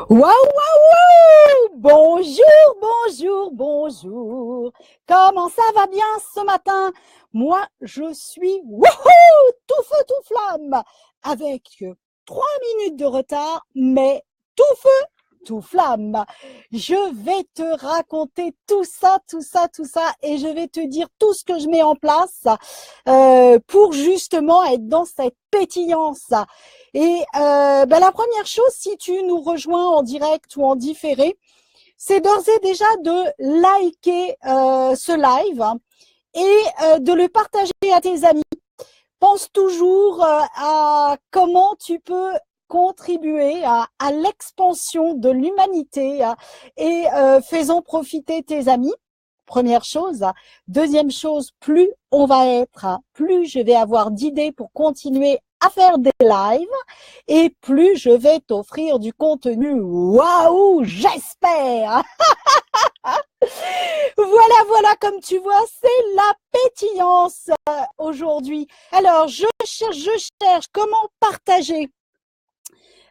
Waouh, waouh, waouh! Bonjour, bonjour, bonjour. Comment ça va bien ce matin? Moi, je suis wouhou, tout feu, tout flamme, avec 3 minutes de retard, mais tout feu, tout flamme. Je vais te raconter tout ça, tout ça, tout ça, et je vais te dire tout ce que je mets en place pour justement être dans cette pétillance. Et la première chose, si tu nous rejoins en direct ou en différé, c'est d'ores et déjà de liker ce live et de le partager à tes amis. Pense toujours à comment tu peux contribuer à l'expansion de l'humanité et faisant profiter tes amis. Première chose. Deuxième chose, plus on va être, plus je vais avoir d'idées pour continuer à faire des lives et plus je vais t'offrir du contenu. Waouh, j'espère. Voilà, comme tu vois, c'est la pétillance aujourd'hui. Alors, je cherche comment partager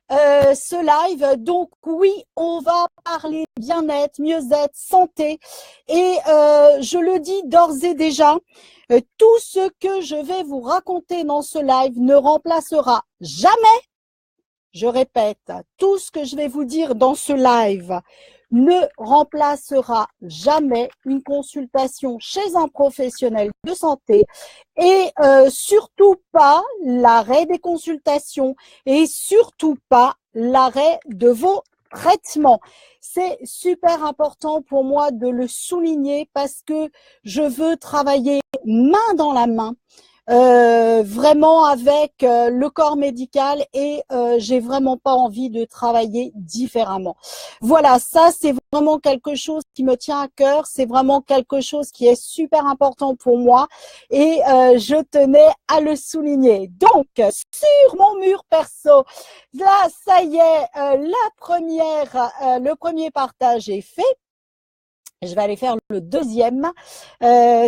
ce live. Donc oui, on va parler bien-être, mieux-être, santé. Et je le dis d'ores et déjà, tout ce que je vais vous raconter dans ce live ne remplacera jamais, je répète, tout ce que je vais vous dire dans ce live ne remplacera jamais une consultation chez un professionnel de santé et surtout pas l'arrêt des consultations et surtout pas l'arrêt de vos traitements. C'est super important pour moi de le souligner parce que je veux travailler main dans la main vraiment avec le corps médical et j'ai vraiment pas envie de travailler différemment. Voilà, ça c'est vraiment quelque chose qui me tient à cœur, c'est vraiment quelque chose qui est super important pour moi et je tenais à le souligner. Donc, sur mon mur perso, là, ça y est, le premier partage est fait. Je vais aller faire le deuxième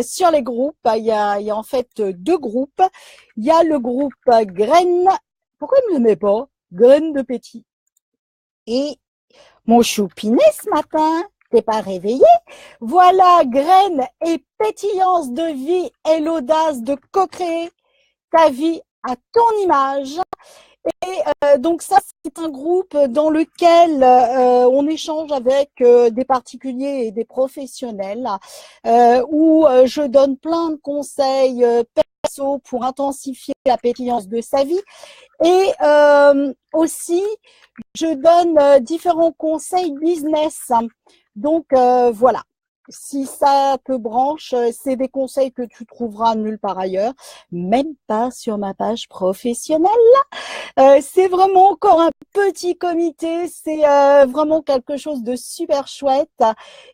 sur les groupes. Il y a en fait deux groupes. Il y a le groupe graines. Pourquoi il ne le met pas? Graines de pétis. Et mon choupinet ce matin, t'es pas réveillé? Voilà, graines et pétillance de vie et l'audace de co-créer ta vie à ton image. Et donc ça, c'est un groupe dans lequel on échange avec des particuliers et des professionnels, où je donne plein de conseils perso pour intensifier la pétillance de sa vie. Et aussi, je donne différents conseils business. Donc voilà. Si ça te branche, c'est des conseils que tu trouveras nulle part ailleurs, même pas sur ma page professionnelle. C'est vraiment encore un petit comité, c'est vraiment quelque chose de super chouette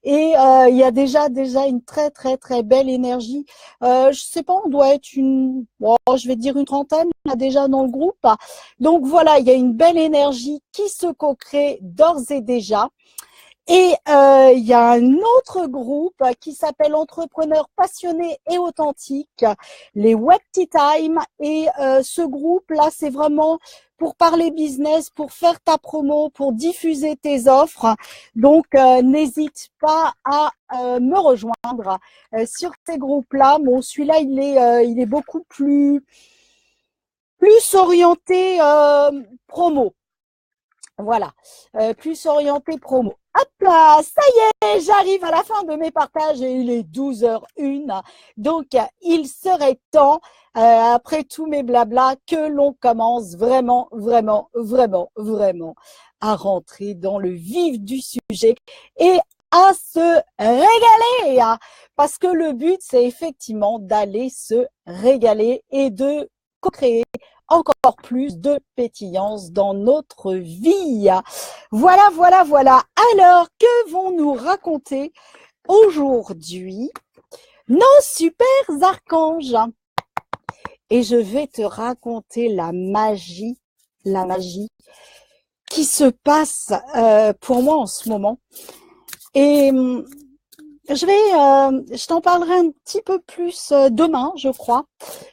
et il y a déjà une très très très belle énergie. Je sais pas, on doit être je vais dire une trentaine là, déjà dans le groupe. Donc voilà, il y a une belle énergie qui se co-crée d'ores et déjà. Et il y a un autre groupe qui s'appelle Entrepreneurs passionnés et authentiques, les Web Tea Time. Et ce groupe-là, c'est vraiment pour parler business, pour faire ta promo, pour diffuser tes offres. Donc, n'hésite pas à me rejoindre sur ces groupes-là. Bon, celui-là, il est beaucoup plus orienté promo. Voilà, plus orienté promo. Hop là, ça y est, j'arrive à la fin de mes partages et il est 12h01. Donc, il serait temps, après tous mes blablas, que l'on commence vraiment, vraiment, vraiment, vraiment à rentrer dans le vif du sujet et à se régaler. Parce que le but, c'est effectivement d'aller se régaler et de co-créer encore plus de pétillance dans notre vie. Voilà. Alors, que vont nous raconter aujourd'hui nos super archanges? Et je vais te raconter la magie qui se passe pour moi en ce moment. Et je t'en parlerai un petit peu plus demain, je crois.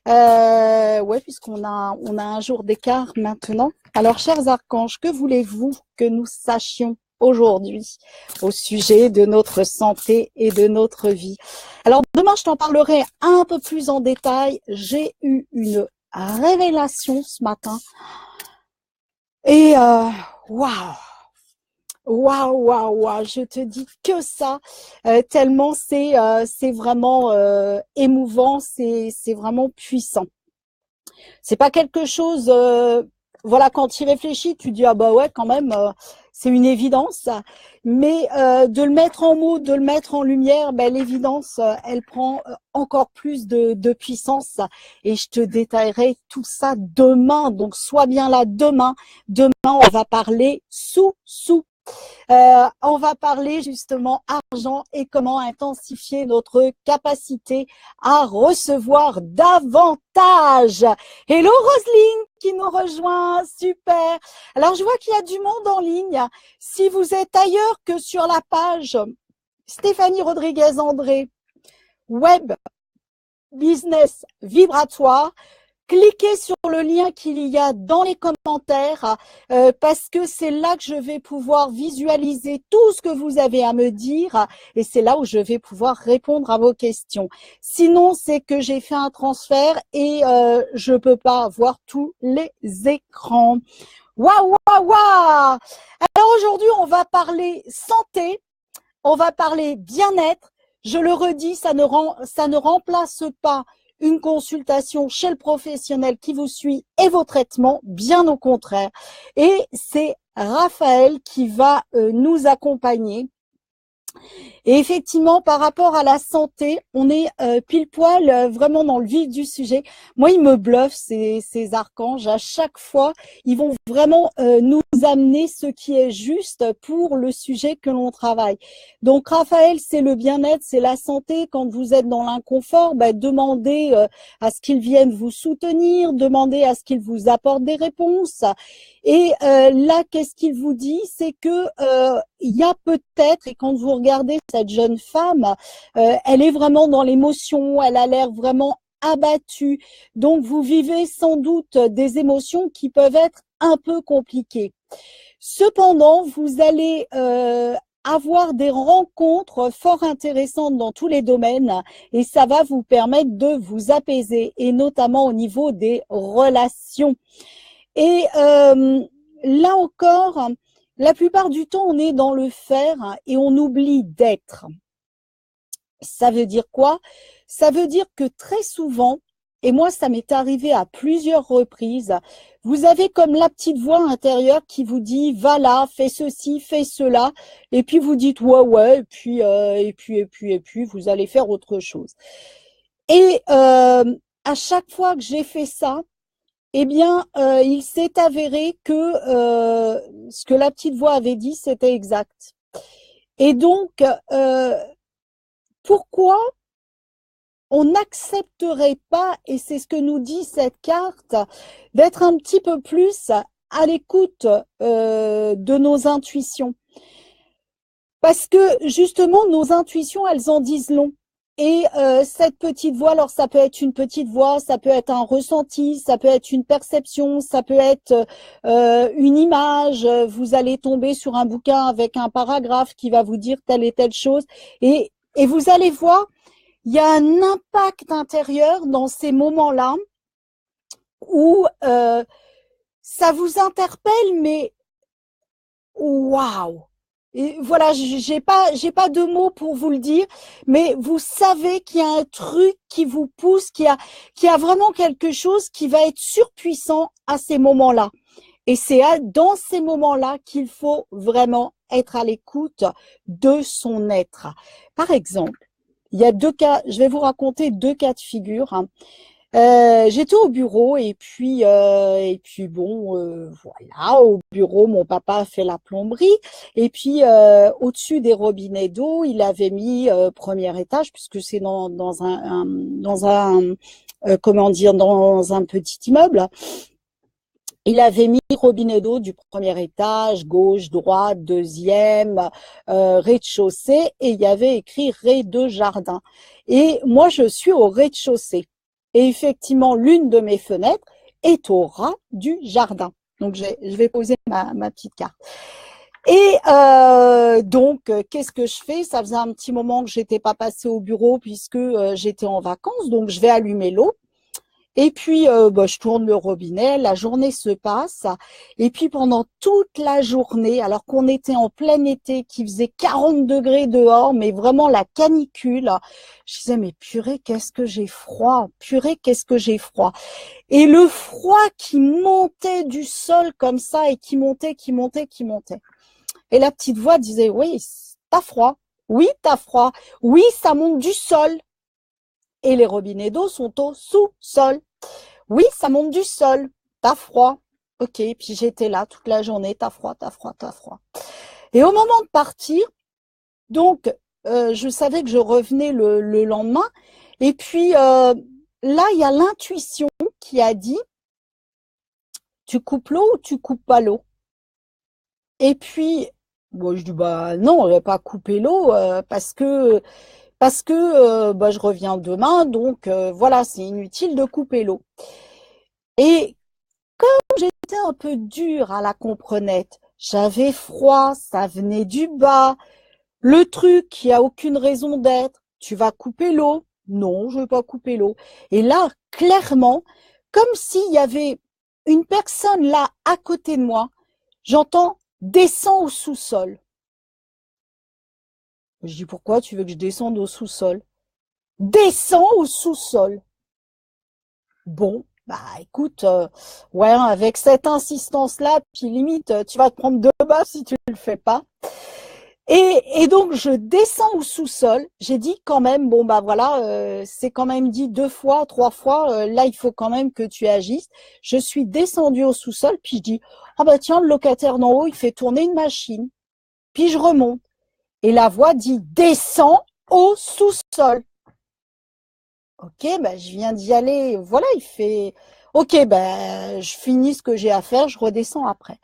Ouais, puisqu'on on a un jour d'écart maintenant. Alors, chers archanges, que voulez-vous que nous sachions aujourd'hui au sujet de notre santé et de notre vie? Alors, demain, je t'en parlerai un peu plus en détail. J'ai eu une révélation ce matin. Et waouh! Waouh, waouh, waouh, je te dis que ça, tellement c'est vraiment émouvant, c'est vraiment puissant. C'est pas quelque chose, voilà, quand tu y réfléchis, tu dis ah bah ouais, quand même, c'est une évidence. Mais de le mettre en mots, de le mettre en lumière, ben l'évidence, elle prend encore plus de puissance. Et je te détaillerai tout ça demain. Donc sois bien là demain. Demain, on va parler sous. On va parler justement argent et comment intensifier notre capacité à recevoir davantage. Hello Roselyne qui nous rejoint, super. Alors je vois qu'il y a du monde en ligne. Si vous êtes ailleurs que sur la page Stéphanie Rodriguez-André, Web Business Vibratoire, cliquez sur le lien qu'il y a dans les commentaires parce que c'est là que je vais pouvoir visualiser tout ce que vous avez à me dire et c'est là où je vais pouvoir répondre à vos questions. Sinon, c'est que j'ai fait un transfert et je peux pas voir tous les écrans. Waouh, waouh, waouh! Alors aujourd'hui, on va parler santé, on va parler bien-être. Je le redis, ça ne remplace pas une consultation chez le professionnel qui vous suit et vos traitements, bien au contraire. Et c'est Raphaël qui va nous accompagner. Et effectivement, par rapport à la santé, on est pile poil vraiment dans le vif du sujet. Moi, ils me bluffent, ces archanges. À chaque fois, ils vont vraiment nous amener ce qui est juste pour le sujet que l'on travaille. Donc, Raphaël, c'est le bien-être, c'est la santé. Quand vous êtes dans l'inconfort, demandez à ce qu'ils viennent vous soutenir, demandez à ce qu'ils vous apportent des réponses. Et là, qu'est-ce qu'il vous dit? C'est que il y a peut-être, et quand vous regardez cette jeune femme, elle est vraiment dans l'émotion, elle a l'air vraiment abattue. Donc, vous vivez sans doute des émotions qui peuvent être un peu compliquées. Cependant, vous allez avoir des rencontres fort intéressantes dans tous les domaines et ça va vous permettre de vous apaiser et notamment au niveau des relations. Et là encore, la plupart du temps, on est dans le faire et on oublie d'être. Ça veut dire quoi? Ça veut dire que très souvent, et moi ça m'est arrivé à plusieurs reprises, vous avez comme la petite voix intérieure qui vous dit va là, fais ceci, fais cela, et puis vous dites ouais, et puis vous allez faire autre chose. Et à chaque fois que j'ai fait ça, eh bien, il s'est avéré que ce que la petite voix avait dit, c'était exact. Et donc, pourquoi on n'accepterait pas, et c'est ce que nous dit cette carte, d'être un petit peu plus à l'écoute de nos intuitions? Parce que justement, nos intuitions, elles en disent long. Et cette petite voix, alors ça peut être une petite voix, ça peut être un ressenti, ça peut être une perception, ça peut être une image. Vous allez tomber sur un bouquin avec un paragraphe qui va vous dire telle et telle chose. Et vous allez voir, il y a un impact intérieur dans ces moments-là où ça vous interpelle, mais waouh! Et voilà, j'ai pas de mots pour vous le dire, mais vous savez qu'il y a un truc qui vous pousse, qu'il y a vraiment quelque chose qui va être surpuissant à ces moments-là. Et c'est dans ces moments-là qu'il faut vraiment être à l'écoute de son être. Par exemple, il y a deux cas, je vais vous raconter deux cas de figure. J'étais au bureau et puis bon, voilà, au bureau, mon papa a fait la plomberie et puis au-dessus des robinets d'eau, il avait mis premier étage puisque c'est dans un comment dire, dans un petit immeuble. Il avait mis robinet d'eau du premier étage, gauche, droite, deuxième, rez-de-chaussée, et il y avait écrit rez-de-jardin. Et moi, je suis au rez-de-chaussée. Et effectivement, l'une de mes fenêtres est au ras du jardin. Donc, je vais poser ma petite carte. Et donc, qu'est-ce que je fais? Ça faisait un petit moment que j'étais pas passée au bureau puisque j'étais en vacances, donc je vais allumer l'eau. Et puis, je tourne le robinet, la journée se passe. Et puis, pendant toute la journée, alors qu'on était en plein été, qu'il faisait 40 degrés dehors, mais vraiment la canicule, je disais, mais purée, qu'est-ce que j'ai froid, purée, qu'est-ce que j'ai froid. Et le froid qui montait du sol comme ça et qui montait, qui montait, qui montait. Et la petite voix disait, oui, t'as froid, oui, t'as froid, oui, ça monte du sol. Et les robinets d'eau sont au sous-sol. Oui, ça monte du sol. T'as froid. Ok, puis j'étais là toute la journée. T'as froid, t'as froid, t'as froid. Et au moment de partir, donc, je savais que je revenais le lendemain. Et puis, là, il y a l'intuition qui a dit, tu coupes l'eau ou tu coupes pas l'eau? Et puis, bon, je dis, bah non, on va pas couper l'eau parce que je reviens demain, donc voilà, c'est inutile de couper l'eau. Et comme j'étais un peu dure à la comprenette, j'avais froid, ça venait du bas, le truc qui a aucune raison d'être, tu vas couper l'eau? Non, je ne veux pas couper l'eau. Et là, clairement, comme s'il y avait une personne là à côté de moi, j'entends descends au sous-sol. Je dis pourquoi tu veux que je descende au sous-sol? Descends au sous-sol. Bon, bah écoute, ouais, avec cette insistance-là, puis limite, tu vas te prendre 2 baffes si tu le fais pas. Et donc je descends au sous-sol. J'ai dit quand même, bon bah voilà, c'est quand même dit 2 fois, 3 fois. Là, il faut quand même que tu agisses. Je suis descendue au sous-sol, puis je dis, ah bah tiens, le locataire d'en haut, il fait tourner une machine. Puis je remonte. Et la voix dit, descends au sous-sol. Ok, bah, je viens d'y aller. Voilà, il fait. Ok, bah, je finis ce que j'ai à faire, je redescends après.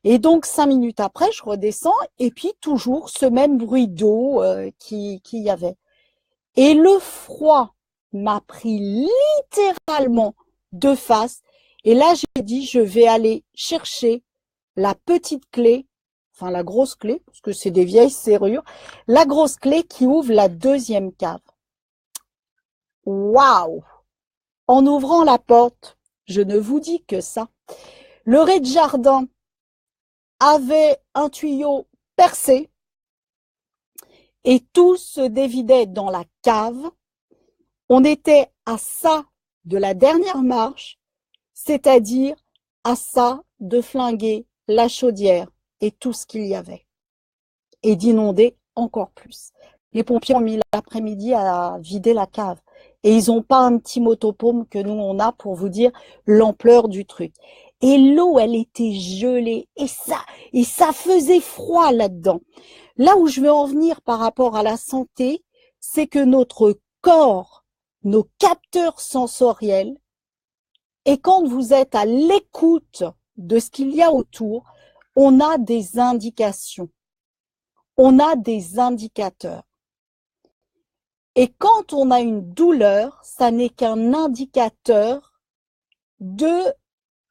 Et donc, 5 minutes après, je redescends et puis toujours ce même bruit d'eau qui y avait. Et le froid m'a pris littéralement de face. Et là, j'ai dit, je vais aller chercher la petite clé, enfin la grosse clé, parce que c'est des vieilles serrures, la grosse clé qui ouvre la deuxième cave. Waouh! En ouvrant la porte, je ne vous dis que ça. Le rez-de-jardin avait un tuyau percé et tout se dévidait dans la cave. On était à ça de la dernière marche, c'est-à-dire à ça de flinguer la chaudière et tout ce qu'il y avait, et d'inonder encore plus. Les pompiers ont mis l'après-midi à vider la cave. Et ils n'ont pas un petit motopompe que nous, on a pour vous dire l'ampleur du truc. Et l'eau, elle était gelée. Et ça faisait froid là-dedans. Là où je veux en venir par rapport à la santé, c'est que notre corps, nos capteurs sensoriels, et quand vous êtes à l'écoute de ce qu'il y a autour, on a des indications. On a des indicateurs. Et quand on a une douleur, ça n'est qu'un indicateur de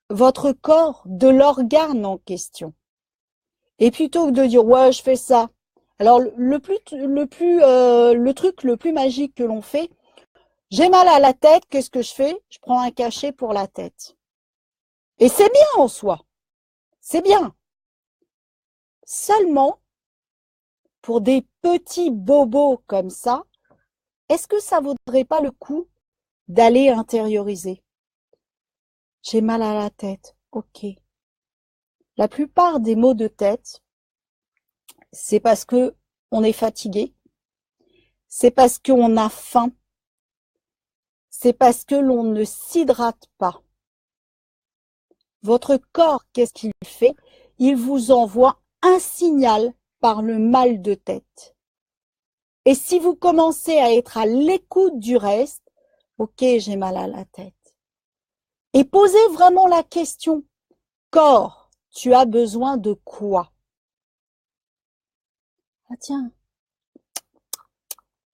votre corps, de l'organe en question. Et plutôt que de dire ouais, je fais ça. Alors le truc le plus magique que l'on fait, j'ai mal à la tête, qu'est-ce que je fais? Je prends un cachet pour la tête. Et c'est bien en soi. C'est bien. Seulement pour des petits bobos comme ça, est-ce que ça vaudrait pas le coup d'aller intérioriser? J'ai mal à la tête. Ok. La plupart des maux de tête, c'est parce que on est fatigué, c'est parce qu'on a faim, c'est parce que l'on ne s'hydrate pas. Votre corps, qu'est-ce qu'il fait? Il vous envoie un signal par le mal de tête. Et si vous commencez à être à l'écoute du reste, ok, j'ai mal à la tête. Et posez vraiment la question, Corps, tu as besoin de quoi? Ah tiens,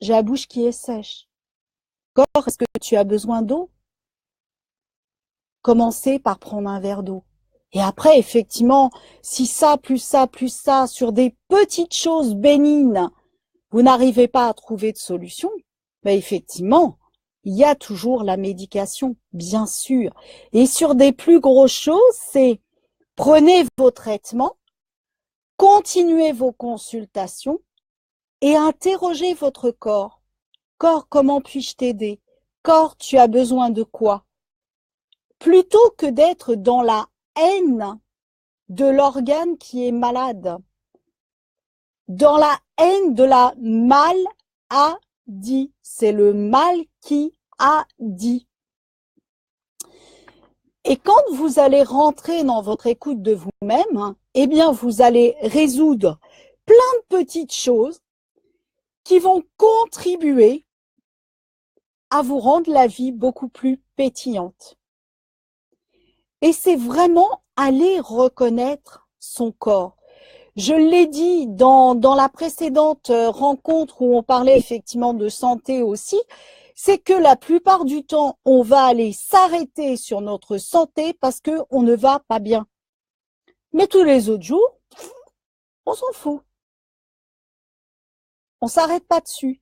j'ai la bouche qui est sèche. Corps, est-ce que tu as besoin d'eau? Commencez par prendre un verre d'eau. Et après, effectivement, si ça, plus ça, plus ça, sur des petites choses bénignes, vous n'arrivez pas à trouver de solution, ben effectivement, il y a toujours la médication, bien sûr. Et sur des plus grosses choses, c'est prenez vos traitements, continuez vos consultations et interrogez votre corps. Corps, comment puis-je t'aider? Corps, tu as besoin de quoi? Plutôt que d'être dans la haine de l'organe qui est malade, dans la haine de la maladie. C'est le mal qui a dit. Et quand vous allez rentrer dans votre écoute de vous-même, eh bien, vous allez résoudre plein de petites choses qui vont contribuer à vous rendre la vie beaucoup plus pétillante. Et c'est vraiment aller reconnaître son corps. Je l'ai dit dans la précédente rencontre où on parlait effectivement de santé aussi, c'est que la plupart du temps, on va aller s'arrêter sur notre santé parce qu'on ne va pas bien. Mais tous les autres jours, on s'en fout. On s'arrête pas dessus.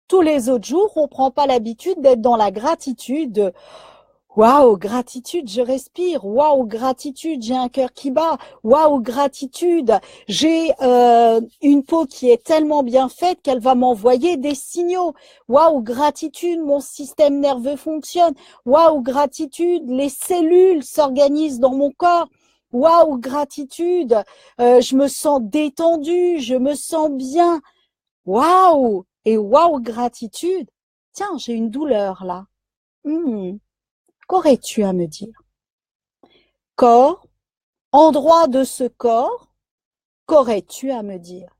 Tous les autres jours, on prend pas l'habitude d'être dans la gratitude. Waouh, gratitude, je respire. Waouh, gratitude, j'ai un cœur qui bat. Waouh, gratitude, j'ai une peau qui est tellement bien faite qu'elle va m'envoyer des signaux. Waouh, gratitude, mon système nerveux fonctionne. Waouh, gratitude, les cellules s'organisent dans mon corps. Waouh, gratitude, je me sens détendue, je me sens bien. Waouh, et waouh, gratitude. Tiens, j'ai une douleur là. Qu'aurais-tu à me dire? Corps, endroit de ce corps, qu'aurais-tu à me dire?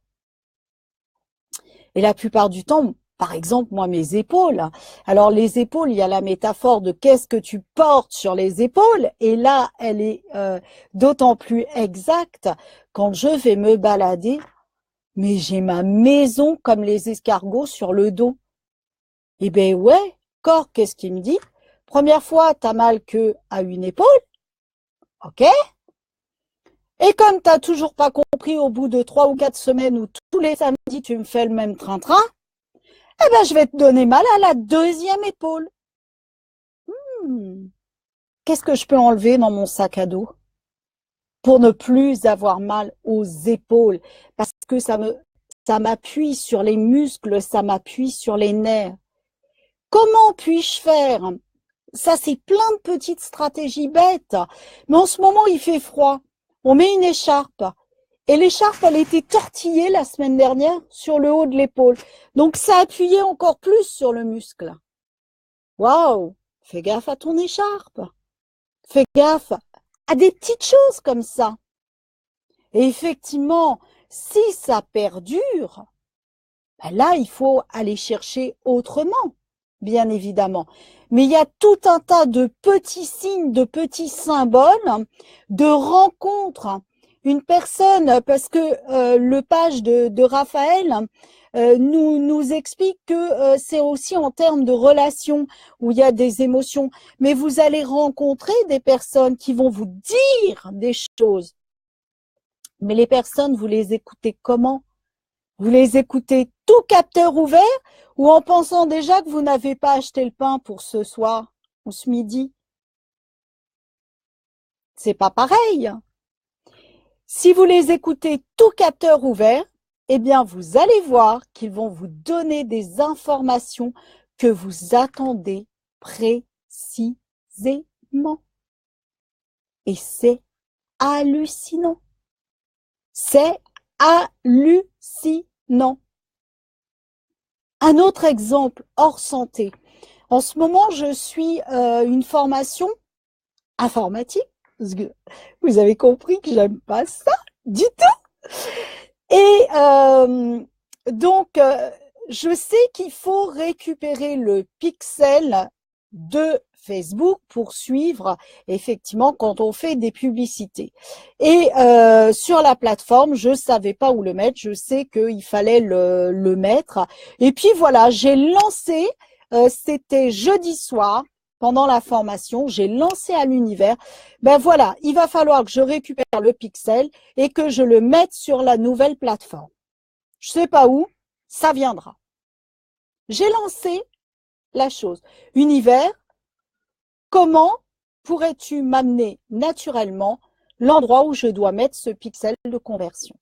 Et la plupart du temps, par exemple, moi, mes épaules. Alors, les épaules, il y a la métaphore de qu'est-ce que tu portes sur les épaules. Et là, elle est d'autant plus exacte quand je vais me balader. Mais j'ai ma maison comme les escargots sur le dos. Eh ben ouais, corps, qu'est-ce qu'il me dit? Première fois, t'as mal que à une épaule. OK? Et comme tu n'as toujours pas compris au bout de 3 ou 4 semaines où tous les samedis tu me fais le même train-train, eh ben je vais te donner mal à la deuxième épaule. Qu'est-ce que je peux enlever dans mon sac à dos pour ne plus avoir mal aux épaules? Parce que ça m'appuie sur les muscles, ça m'appuie sur les nerfs. Comment puis-je faire? Ça, c'est plein de petites stratégies bêtes. Mais en ce moment, il fait froid. On met une écharpe. Et l'écharpe, elle était tortillée la semaine dernière sur le haut de l'épaule. Donc, ça appuyait encore plus sur le muscle. Waouh! Fais gaffe à ton écharpe. Fais gaffe à des petites choses comme ça. Et effectivement, si ça perdure, ben là, il faut aller chercher autrement, bien évidemment. Mais il y a tout un tas de petits signes, de petits symboles, de rencontres. Une personne, parce que le page de Raphaël nous explique que c'est aussi en termes de relations où il y a des émotions. Mais vous allez rencontrer des personnes qui vont vous dire des choses. Mais les personnes, vous les écoutez comment? Vous les écoutez tout capteur ouvert ou en pensant déjà que vous n'avez pas acheté le pain pour ce soir ou ce midi? C'est pas pareil. Si vous les écoutez tout capteur ouvert, eh bien, vous allez voir qu'ils vont vous donner des informations que vous attendez précisément. Et c'est hallucinant. C'est hallucinant. Un autre exemple hors santé. En ce moment, je suis une formation informatique. Parce que vous avez compris que j'aime pas ça du tout. Et donc, je sais qu'il faut récupérer le pixel de Facebook pour suivre effectivement quand on fait des publicités. Et sur la plateforme, je savais pas où le mettre, je sais qu'il fallait le mettre. Et puis voilà, j'ai lancé, c'était jeudi soir, pendant la formation, j'ai lancé à l'univers, ben voilà, il va falloir que je récupère le pixel et que je le mette sur la nouvelle plateforme. Je sais pas où, ça viendra. J'ai lancé la chose. Univers, comment pourrais-tu m'amener naturellement l'endroit où je dois mettre ce pixel de conversion?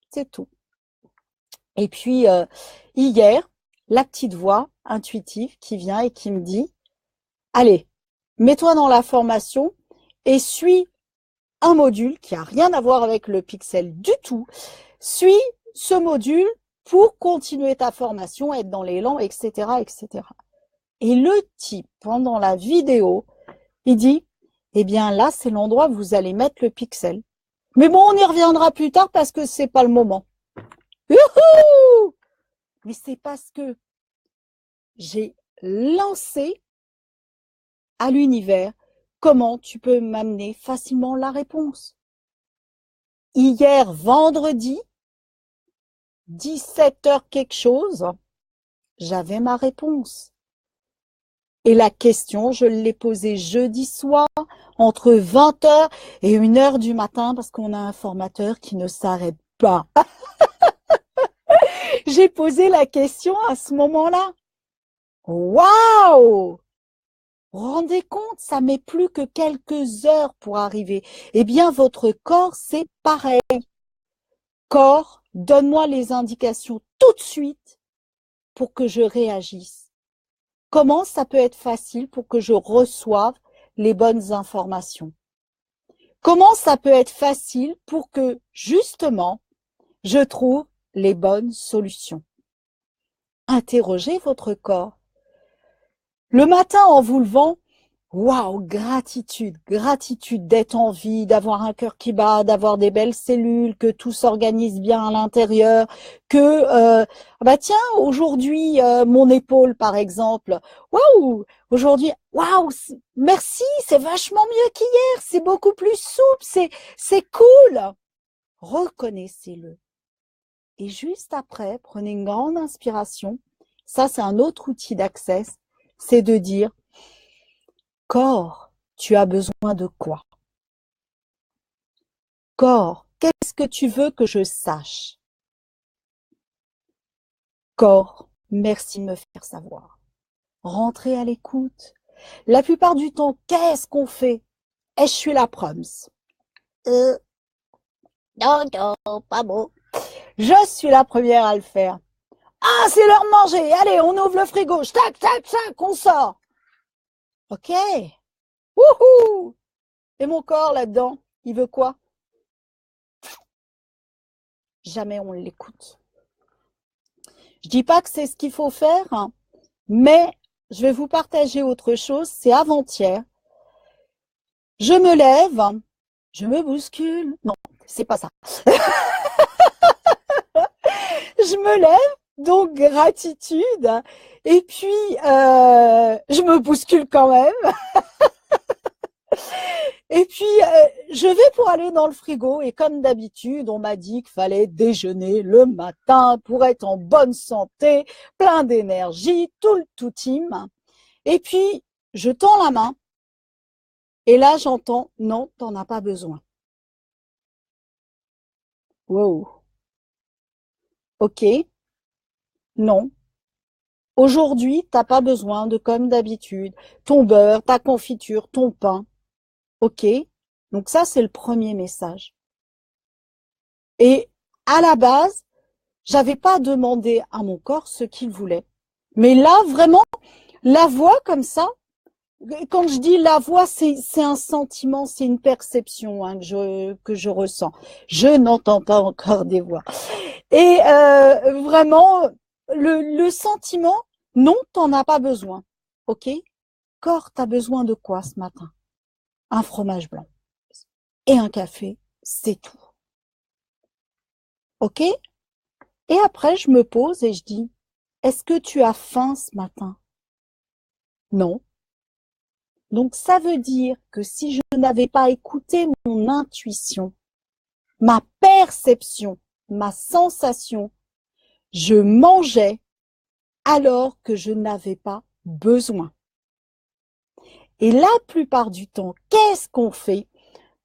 C'est tout. Et puis, hier, la petite voix intuitive qui vient et qui me dit, allez, mets-toi dans la formation et suis un module qui n'a rien à voir avec le pixel du tout. Suis ce module pour continuer ta formation, être dans l'élan, etc., etc. Et le type, pendant la vidéo, il dit, eh bien là, c'est l'endroit où vous allez mettre le pixel. Mais bon, on y reviendra plus tard parce que c'est pas le moment. Youhou! Mais c'est parce que j'ai lancé à l'univers comment tu peux m'amener facilement la réponse. Hier, vendredi, 17h quelque chose, j'avais ma réponse. Et la question, je l'ai posée jeudi soir, entre 20h et 1h du matin, parce qu'on a un formateur qui ne s'arrête pas. J'ai posé la question à ce moment-là. Waouh! Vous vous rendez compte, ça met plus que quelques heures pour arriver. Eh bien, votre corps, c'est pareil. Corps, donne-moi les indications tout de suite pour que je réagisse. Comment ça peut être facile pour que je reçoive les bonnes informations? Comment ça peut être facile pour que, justement, je trouve les bonnes solutions? Interrogez votre corps. Le matin, en vous levant, waouh, gratitude, gratitude d'être en vie, d'avoir un cœur qui bat, d'avoir des belles cellules, que tout s'organise bien à l'intérieur, que bah tiens, aujourd'hui mon épaule par exemple, waouh, aujourd'hui, waouh, merci, c'est vachement mieux qu'hier, c'est beaucoup plus souple, c'est cool. Reconnaissez-le. Et juste après, prenez une grande inspiration. Ça, c'est un autre outil d'accès, c'est de dire corps, tu as besoin de quoi? Corps, qu'est-ce que tu veux que je sache? Corps, merci de me faire savoir. Rentrez à l'écoute. La plupart du temps, qu'est-ce qu'on fait? Et je suis la proms. Non, non, pas bon. Je suis la première à le faire. Ah, c'est l'heure de manger. Allez, on ouvre le frigo. Tac, tac, tac, on sort. Ok. Wouhou! Et mon corps là-dedans, il veut quoi? Jamais on l'écoute. Je dis pas que c'est ce qu'il faut faire, hein, mais je vais vous partager autre chose. C'est avant-hier. Je me lève, je me bouscule. Non, c'est pas ça. Je me lève, donc gratitude. Et puis, je me bouscule quand même. Et puis, je vais pour aller dans le frigo. Et comme d'habitude, on m'a dit qu'il fallait déjeuner le matin pour être en bonne santé, plein d'énergie, tout le tout team. Et puis, je tends la main. Et là, j'entends, non, t'en as pas besoin. Wow. Ok. Non. Aujourd'hui, t'as pas besoin de, comme d'habitude, ton beurre, ta confiture, ton pain. Ok. Donc ça, c'est le premier message. Et à la base, j'avais pas demandé à mon corps ce qu'il voulait. Mais là, vraiment, la voix comme ça, quand je dis la voix, c'est un sentiment, c'est une perception hein, que je ressens. Je n'entends pas encore des voix. Et vraiment, le sentiment, non, t'en as pas besoin. Ok? Corps, t'as besoin de quoi ce matin? Un fromage blanc et un café, c'est tout. Ok? Et après, je me pose et je dis, est-ce que tu as faim ce matin? Non. Donc, ça veut dire que si je n'avais pas écouté mon intuition, ma perception, ma sensation, je mangeais alors que je n'avais pas besoin. Et la plupart du temps, qu'est-ce qu'on fait?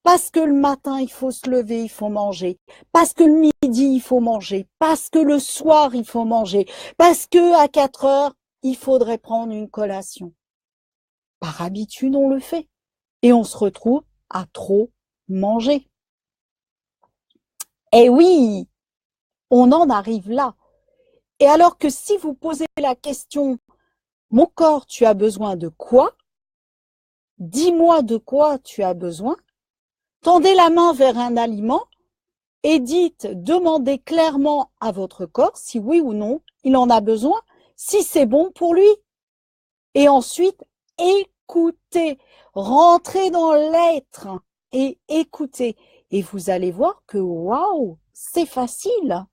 Parce que le matin, il faut se lever, il faut manger. Parce que le midi, il faut manger. Parce que le soir, il faut manger. Parce que à 4 heures, il faudrait prendre une collation. Par habitude, on le fait. Et on se retrouve à trop manger. Eh oui, on en arrive là. Et alors que si vous posez la question, mon corps, tu as besoin de quoi? Dis-moi de quoi tu as besoin. Tendez la main vers un aliment et demandez clairement à votre corps si oui ou non il en a besoin, si c'est bon pour lui. Et ensuite, écoutez, rentrez dans l'être et écoutez. Et vous allez voir que waouh, c'est facile.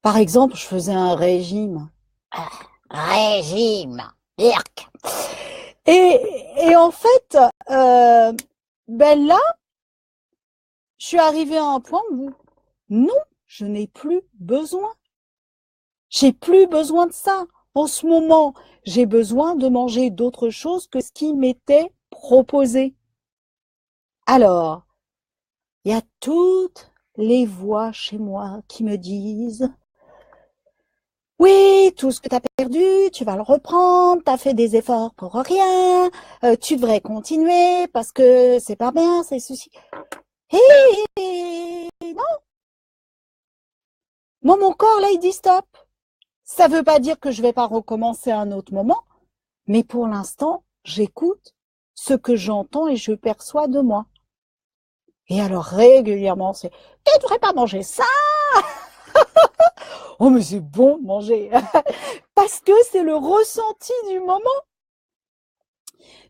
Par exemple, je faisais un régime. Régime, Irk. Et en fait, ben là, je suis arrivée à un point où non, je n'ai plus besoin. J'ai plus besoin de ça. En ce moment, j'ai besoin de manger d'autres choses que ce qui m'était proposé. Alors, il y a toutes les voix chez moi qui me disent « Oui, tout ce que tu as perdu, tu vas le reprendre, tu as fait des efforts pour rien, tu devrais continuer parce que c'est pas bien, c'est ceci. » Et non, moi, mon corps, là, il dit stop. Ça veut pas dire que je vais pas recommencer à un autre moment, mais pour l'instant, j'écoute ce que j'entends et je perçois de moi. Et alors, régulièrement, c'est « Tu ne devrais pas manger ça !» Oh, mais c'est bon de manger parce que c'est le ressenti du moment.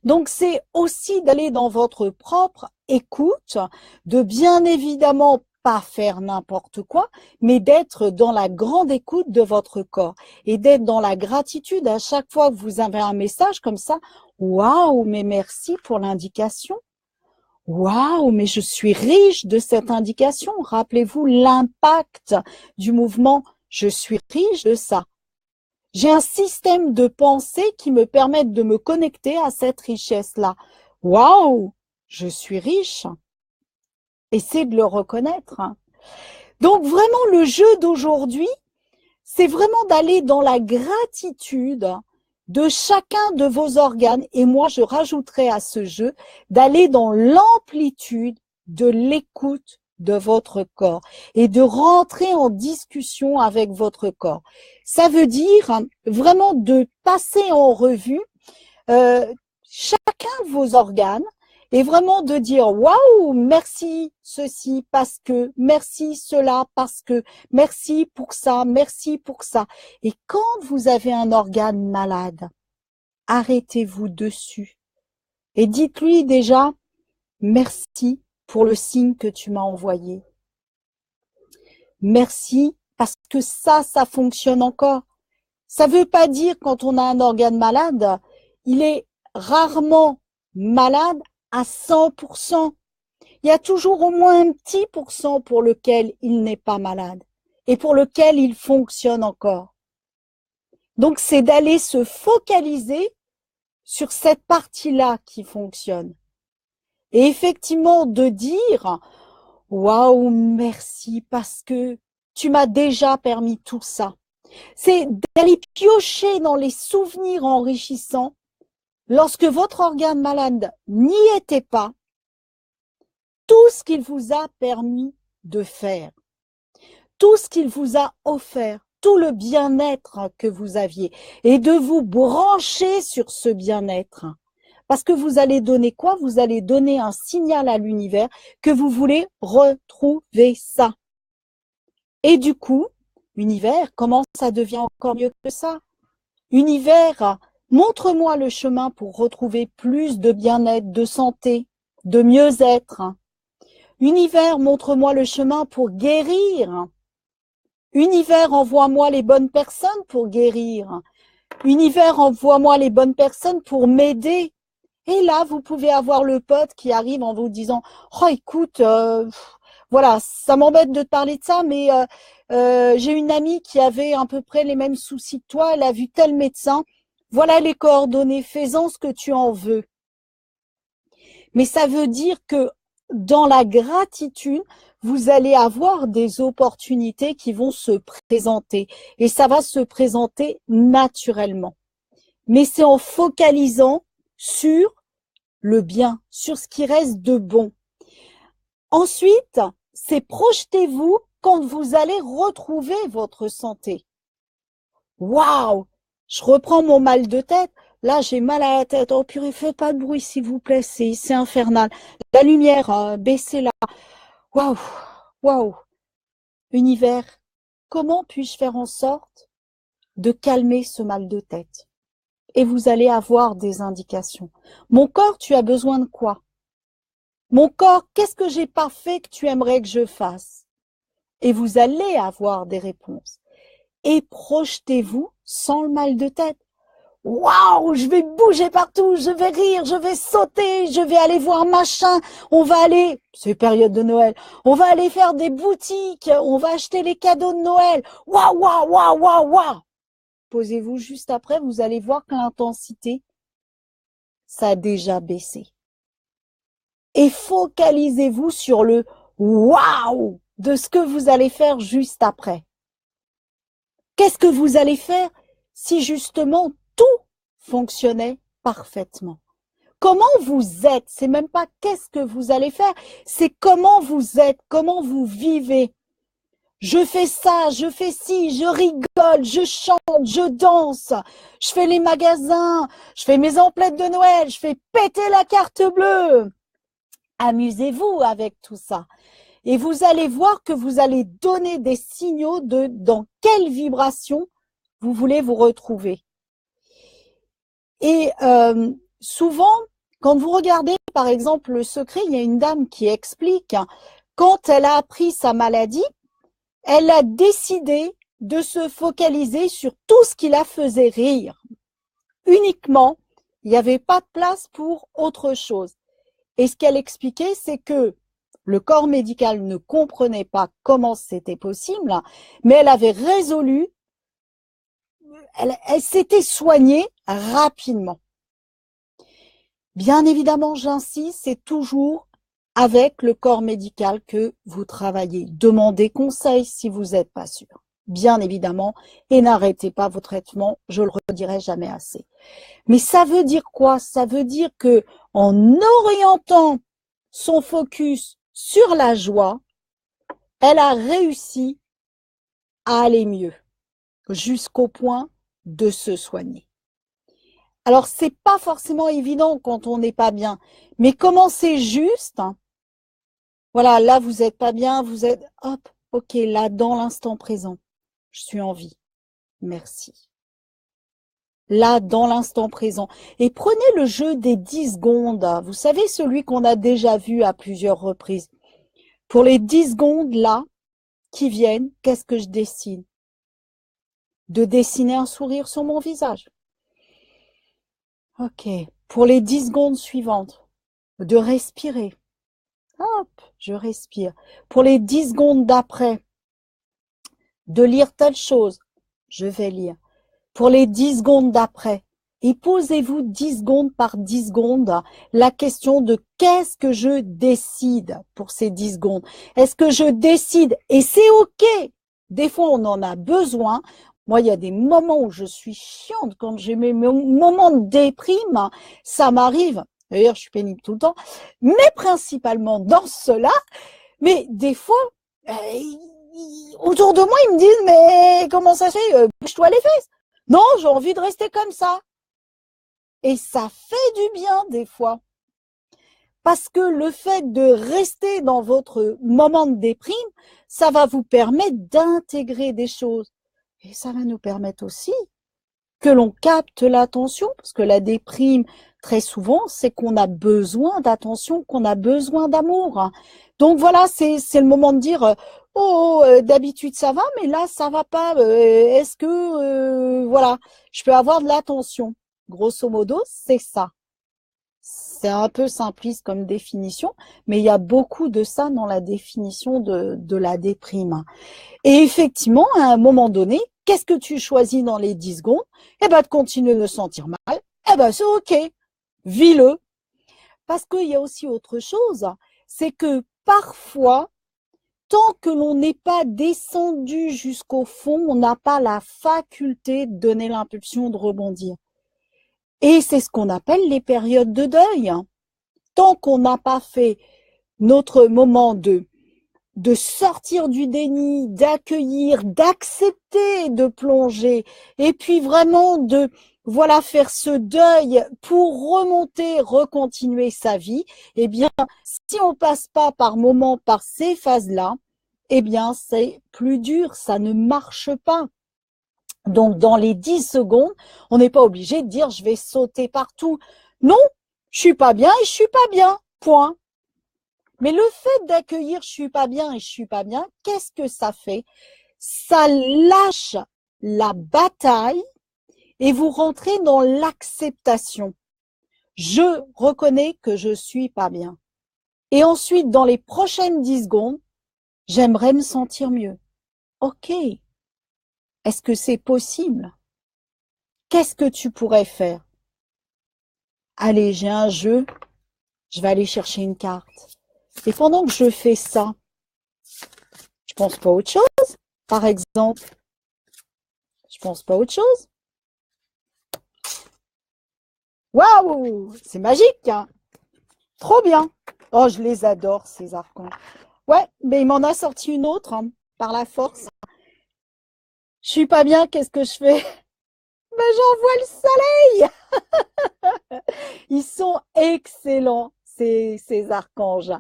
Donc, c'est aussi d'aller dans votre propre écoute, de bien évidemment pas faire n'importe quoi, mais d'être dans la grande écoute de votre corps et d'être dans la gratitude à chaque fois que vous avez un message comme ça. Waouh, mais merci pour l'indication. Waouh, mais je suis riche de cette indication. Rappelez-vous l'impact du mouvement. Je suis riche de ça. J'ai un système de pensée qui me permet de me connecter à cette richesse-là. Waouh, je suis riche. Essayez de le reconnaître. Donc vraiment, le jeu d'aujourd'hui, c'est vraiment d'aller dans la gratitude de chacun de vos organes. Et moi, je rajouterai à ce jeu d'aller dans l'amplitude de l'écoute de votre corps et de rentrer en discussion avec votre corps. Ça veut dire vraiment de passer en revue chacun de vos organes et vraiment de dire waouh, merci ceci parce que, merci cela parce que, merci pour ça, merci pour ça. Et quand vous avez un organe malade, arrêtez-vous dessus et dites-lui déjà merci pour le signe que tu m'as envoyé. Merci parce que ça fonctionne encore. Ça veut pas dire quand on a un organe malade, il est rarement malade à 100%. Il y a toujours au moins un petit pourcent pour lequel il n'est pas malade et pour lequel il fonctionne encore. Donc, c'est d'aller se focaliser sur cette partie-là qui fonctionne. Et effectivement, de dire « Waouh, merci parce que tu m'as déjà permis tout ça ». C'est d'aller piocher dans les souvenirs enrichissants lorsque votre organe malade n'y était pas, tout ce qu'il vous a permis de faire, tout ce qu'il vous a offert, tout le bien-être que vous aviez et de vous brancher sur ce bien-être. Parce que vous allez donner quoi? Vous allez donner un signal à l'univers que vous voulez retrouver ça. Et du coup, univers, comment ça devient encore mieux que ça? Univers, montre-moi le chemin pour retrouver plus de bien-être, de santé, de mieux-être. Univers, montre-moi le chemin pour guérir. Univers, envoie-moi les bonnes personnes pour guérir. Univers, envoie-moi les bonnes personnes pour m'aider Et là, vous pouvez avoir le pote qui arrive en vous disant « Oh, écoute, voilà, ça m'embête de te parler de ça, mais j'ai une amie qui avait à peu près les mêmes soucis que toi, elle a vu tel médecin, voilà les coordonnées, fais-en ce que tu en veux. » Mais ça veut dire que dans la gratitude, vous allez avoir des opportunités qui vont se présenter et ça va se présenter naturellement. Mais c'est en focalisant sur le bien, sur ce qui reste de bon. Ensuite, c'est projetez-vous quand vous allez retrouver votre santé. Waouh! Je reprends mon mal de tête. Là, j'ai mal à la tête. Oh purée, faites pas de bruit, s'il vous plaît, c'est infernal. La lumière, baissez-la. Waouh! Waouh! Univers, comment puis-je faire en sorte de calmer ce mal de tête? Et vous allez avoir des indications. Mon corps, tu as besoin de quoi? Mon corps, qu'est-ce que j'ai pas fait que tu aimerais que je fasse? Et vous allez avoir des réponses. Et projetez-vous sans le mal de tête. Waouh, je vais bouger partout, je vais rire, je vais sauter, je vais aller voir machin, on va aller, c'est période de Noël, on va aller faire des boutiques, on va acheter les cadeaux de Noël. Waouh, waouh, waouh, waouh, waouh. Posez-vous juste après, vous allez voir que l'intensité, ça a déjà baissé. Et focalisez-vous sur le waouh de ce que vous allez faire juste après. Qu'est-ce que vous allez faire si justement tout fonctionnait parfaitement? Comment vous êtes? C'est même pas qu'est-ce que vous allez faire, c'est comment vous êtes, comment vous vivez. Je fais ça, je fais ci, je rigole, je chante, je danse, je fais les magasins, je fais mes emplettes de Noël, je fais péter la carte bleue. Amusez-vous avec tout ça. Et vous allez voir que vous allez donner des signaux de dans quelle vibration vous voulez vous retrouver. Et souvent, quand vous regardez, par exemple, Le Secret, il y a une dame qui explique, quand elle a appris sa maladie, elle a décidé de se focaliser sur tout ce qui la faisait rire. Uniquement, il n'y avait pas de place pour autre chose. Et ce qu'elle expliquait, c'est que le corps médical ne comprenait pas comment c'était possible, mais elle avait résolu, elle s'était soignée rapidement. Bien évidemment, j'insiste, c'est toujours avec le corps médical que vous travaillez. Demandez conseil si vous n'êtes pas sûr, bien évidemment, et n'arrêtez pas vos traitements, je le redirai jamais assez. Mais ça veut dire quoi? Ça veut dire que en orientant son focus sur la joie, elle a réussi à aller mieux, jusqu'au point de se soigner. Alors, c'est pas forcément évident quand on n'est pas bien, mais commencez juste. Voilà, là, vous n'êtes pas bien, vous êtes, hop, ok, là, dans l'instant présent, je suis en vie. Merci. Là, dans l'instant présent. Et prenez le jeu des 10 secondes. Vous savez, celui qu'on a déjà vu à plusieurs reprises. Pour les 10 secondes, là, qui viennent, qu'est-ce que je dessine? De dessiner un sourire sur mon visage. Ok. Pour les 10 secondes suivantes, de respirer. Hop, je respire. Pour les 10 secondes d'après, de lire telle chose, je vais lire. Pour les 10 secondes d'après, et posez-vous 10 secondes par 10 secondes la question de qu'est-ce que je décide pour ces 10 secondes. Est-ce que je décide, et c'est ok, des fois on en a besoin. Moi, il y a des moments où je suis chiante, quand j'ai mes moments de déprime, ça m'arrive. D'ailleurs, je suis pénible tout le temps, mais principalement dans cela. Mais des fois, autour de moi, ils me disent, mais comment ça se fait? Bouge-toi les fesses. Non, j'ai envie de rester comme ça. Et ça fait du bien des fois. Parce que le fait de rester dans votre moment de déprime, ça va vous permettre d'intégrer des choses. Et ça va nous permettre aussi que l'on capte l'attention, parce que la déprime, très souvent, c'est qu'on a besoin d'attention, qu'on a besoin d'amour. Donc voilà, c'est le moment de dire, oh, d'habitude ça va, mais là ça va pas. Est-ce que, voilà, je peux avoir de l'attention? Grosso modo, c'est ça. C'est un peu simpliste comme définition, mais il y a beaucoup de ça dans la définition de la déprime. Et effectivement, à un moment donné, qu'est-ce que tu choisis dans les 10 secondes? Eh ben, de continuer de me sentir mal. Eh ben, c'est OK. Vis-le. Parce qu'il y a aussi autre chose, c'est que parfois, tant que l'on n'est pas descendu jusqu'au fond, on n'a pas la faculté de donner l'impulsion de rebondir. Et c'est ce qu'on appelle les périodes de deuil. Tant qu'on n'a pas fait notre moment de sortir du déni, d'accueillir, d'accepter de plonger, et puis vraiment de voilà faire ce deuil pour remonter, recontinuer sa vie, eh bien, si on passe pas par moments, par ces phases-là, eh bien, c'est plus dur, ça ne marche pas. Donc, dans les 10 secondes, on n'est pas obligé de dire je vais sauter partout. Non, je suis pas bien et je suis pas bien. Point. Mais le fait d'accueillir je suis pas bien et je suis pas bien, qu'est-ce que ça fait? Ça lâche la bataille et vous rentrez dans l'acceptation. Je reconnais que je suis pas bien. Et ensuite, dans les prochaines 10 secondes, j'aimerais me sentir mieux. OK. Est-ce que c'est possible? Qu'est-ce que tu pourrais faire? Allez, j'ai un jeu, je vais aller chercher une carte. Et pendant que je fais ça, je pense pas à autre chose. Par exemple, je pense pas à autre chose. Waouh, c'est magique, hein? Trop bien. Oh, je les adore, ces archons. Ouais, mais il m'en a sorti une autre, hein, par la force. Je suis pas bien, qu'est-ce que je fais? Ben, j'envoie le soleil. Ils sont excellents, ces archanges.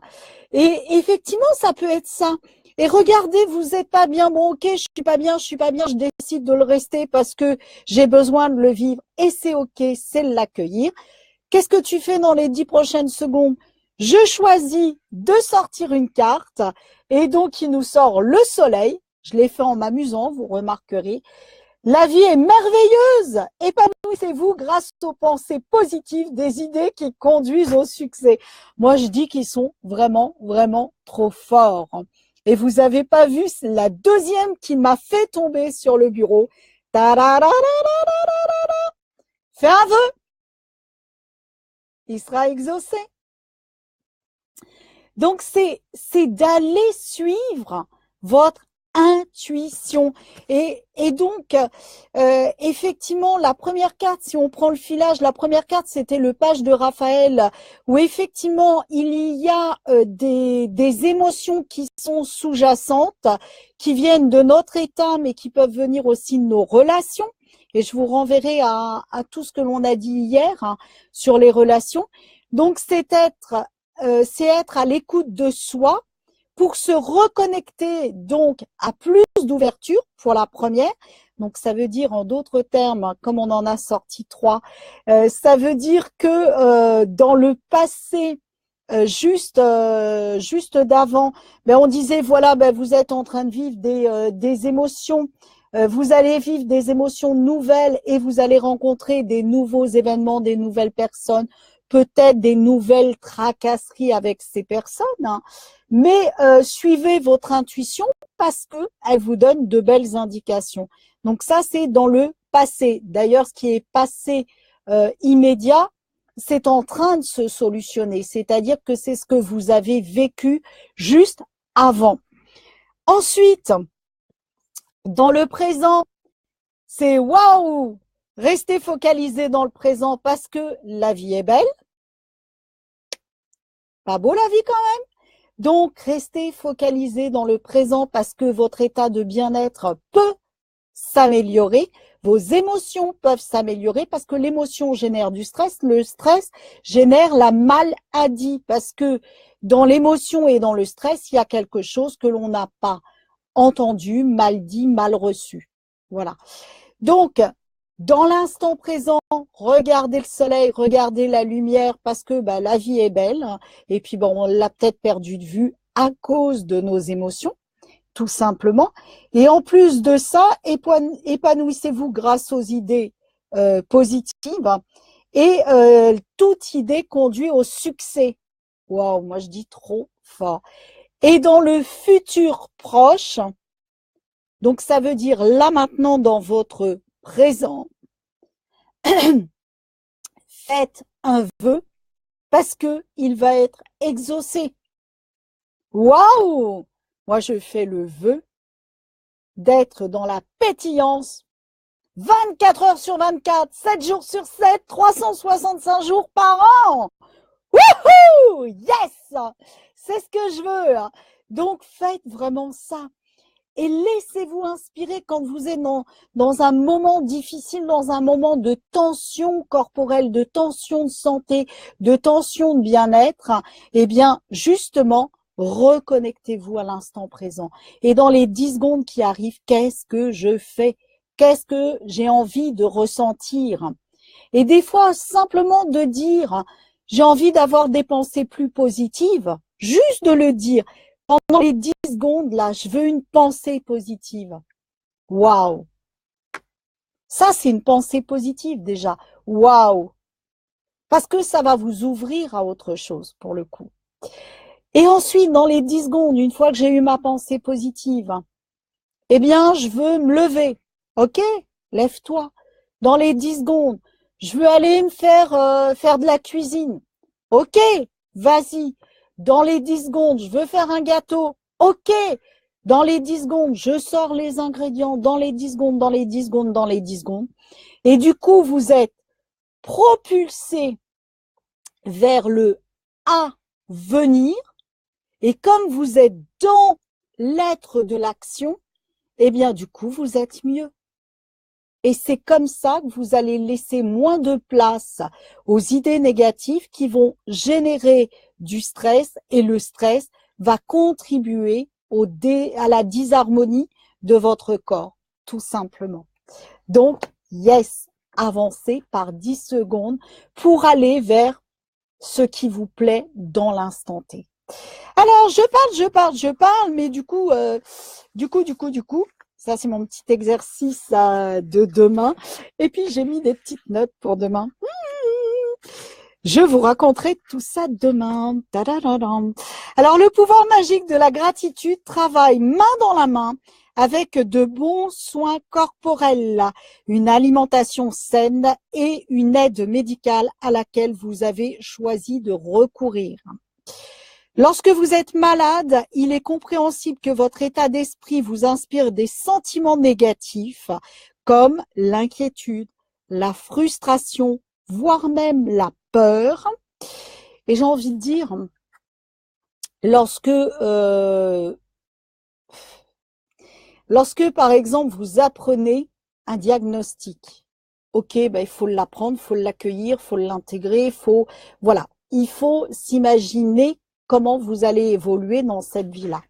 Et effectivement, ça peut être ça. Et regardez, vous êtes pas bien. Bon, ok, je suis pas bien, je décide de le rester parce que j'ai besoin de le vivre. Et c'est ok, c'est l'accueillir. Qu'est-ce que tu fais dans les 10 prochaines secondes? Je choisis de sortir une carte et donc il nous sort le soleil. Je l'ai fait en m'amusant, vous remarquerez. La vie est merveilleuse. Épanouissez-vous grâce aux pensées positives, des idées qui conduisent au succès. Moi, je dis qu'ils sont vraiment, vraiment trop forts. Et vous n'avez pas vu la deuxième qui m'a fait tomber sur le bureau. Fais un vœu. Il sera exaucé. Donc, c'est d'aller suivre votre intuition. Et donc, effectivement, la première carte, si on prend le filage, la première carte, c'était le page de Raphaël, où effectivement, il y a des émotions qui sont sous-jacentes, qui viennent de notre état, mais qui peuvent venir aussi de nos relations. Et je vous renverrai à tout ce que l'on a dit hier, hein, sur les relations. Donc, c'est être à l'écoute de soi pour se reconnecter donc à plus d'ouverture pour la première. Donc, ça veut dire, en d'autres termes, comme on en a sorti 3, ça veut dire que dans le passé, juste d'avant, ben, on disait, voilà, ben, vous êtes en train de vivre des émotions, vous allez vivre des émotions nouvelles et vous allez rencontrer des nouveaux événements, des nouvelles personnes, peut-être des nouvelles tracasseries avec ces personnes, hein. Mais suivez votre intuition parce que elle vous donne de belles indications. Donc ça, c'est dans le passé. D'ailleurs, ce qui est passé immédiat, c'est en train de se solutionner. C'est-à-dire que c'est ce que vous avez vécu juste avant. Ensuite, dans le présent, c'est waouh! Restez focalisé dans le présent parce que la vie est belle. Pas beau la vie quand même? Donc, restez focalisé dans le présent parce que votre état de bien-être peut s'améliorer. Vos émotions peuvent s'améliorer parce que l'émotion génère du stress. Le stress génère la maladie parce que dans l'émotion et dans le stress, il y a quelque chose que l'on n'a pas entendu, mal dit, mal reçu. Voilà. Donc, dans l'instant présent, regardez le soleil, regardez la lumière parce que bah, la vie est belle. Et puis, bon, on l'a peut-être perdu de vue à cause de nos émotions, tout simplement. Et en plus de ça, épanouissez-vous grâce aux idées positives. Et toute idée conduit au succès. Waouh, moi je dis trop fort. Et dans le futur proche, donc ça veut dire là maintenant dans votre présent, faites un vœu parce que il va être exaucé. Waouh! Moi je fais le vœu d'être dans la pétillance 24 heures sur 24, 7 jours sur 7, 365 jours par an. Wouhou! Yes! C'est ce que je veux. Donc, faites vraiment ça. Et laissez-vous inspirer quand vous êtes dans un moment difficile, dans un moment de tension corporelle, de tension de santé, de tension de bien-être. Eh bien, justement, reconnectez-vous à l'instant présent. Et dans les 10 secondes qui arrivent, qu'est-ce que je fais? Qu'est-ce que j'ai envie de ressentir? Et des fois, simplement de dire, j'ai envie d'avoir des pensées plus positives, juste de le dire. Pendant les 10 secondes, là, je veux une pensée positive. Waouh! Ça, c'est une pensée positive déjà. Waouh! Parce que ça va vous ouvrir à autre chose, pour le coup. Et ensuite, dans les 10 secondes, une fois que j'ai eu ma pensée positive, eh bien, je veux me lever. OK? Lève-toi. Dans les 10 secondes, je veux aller me faire de la cuisine. OK? Vas-y. Dans les 10 secondes, je veux faire un gâteau. OK. Dans les 10 secondes, je sors les ingrédients. Dans les 10 secondes, dans les 10 secondes, dans les 10 secondes. Et du coup, vous êtes propulsé vers le à venir. Et comme vous êtes dans l'être de l'action, eh bien, du coup, vous êtes mieux. Et c'est comme ça que vous allez laisser moins de place aux idées négatives qui vont générer du stress et le stress va contribuer à la disharmonie de votre corps, tout simplement. Donc, yes, avancez par 10 secondes pour aller vers ce qui vous plaît dans l'instant T. Alors, je parle, mais du coup, ça c'est mon petit exercice de demain. Et puis, j'ai mis des petites notes pour demain. Je vous raconterai tout ça demain. Tadadadam. Alors, le pouvoir magique de la gratitude travaille main dans la main avec de bons soins corporels, une alimentation saine et une aide médicale à laquelle vous avez choisi de recourir. Lorsque vous êtes malade, il est compréhensible que votre état d'esprit vous inspire des sentiments négatifs comme l'inquiétude, la frustration, voire même la peur. Et j'ai envie de dire, lorsque par exemple vous apprenez un diagnostic, ok, ben, il faut l'apprendre, il faut l'accueillir, il faut l'intégrer, voilà, il faut s'imaginer comment vous allez évoluer dans cette vie-là.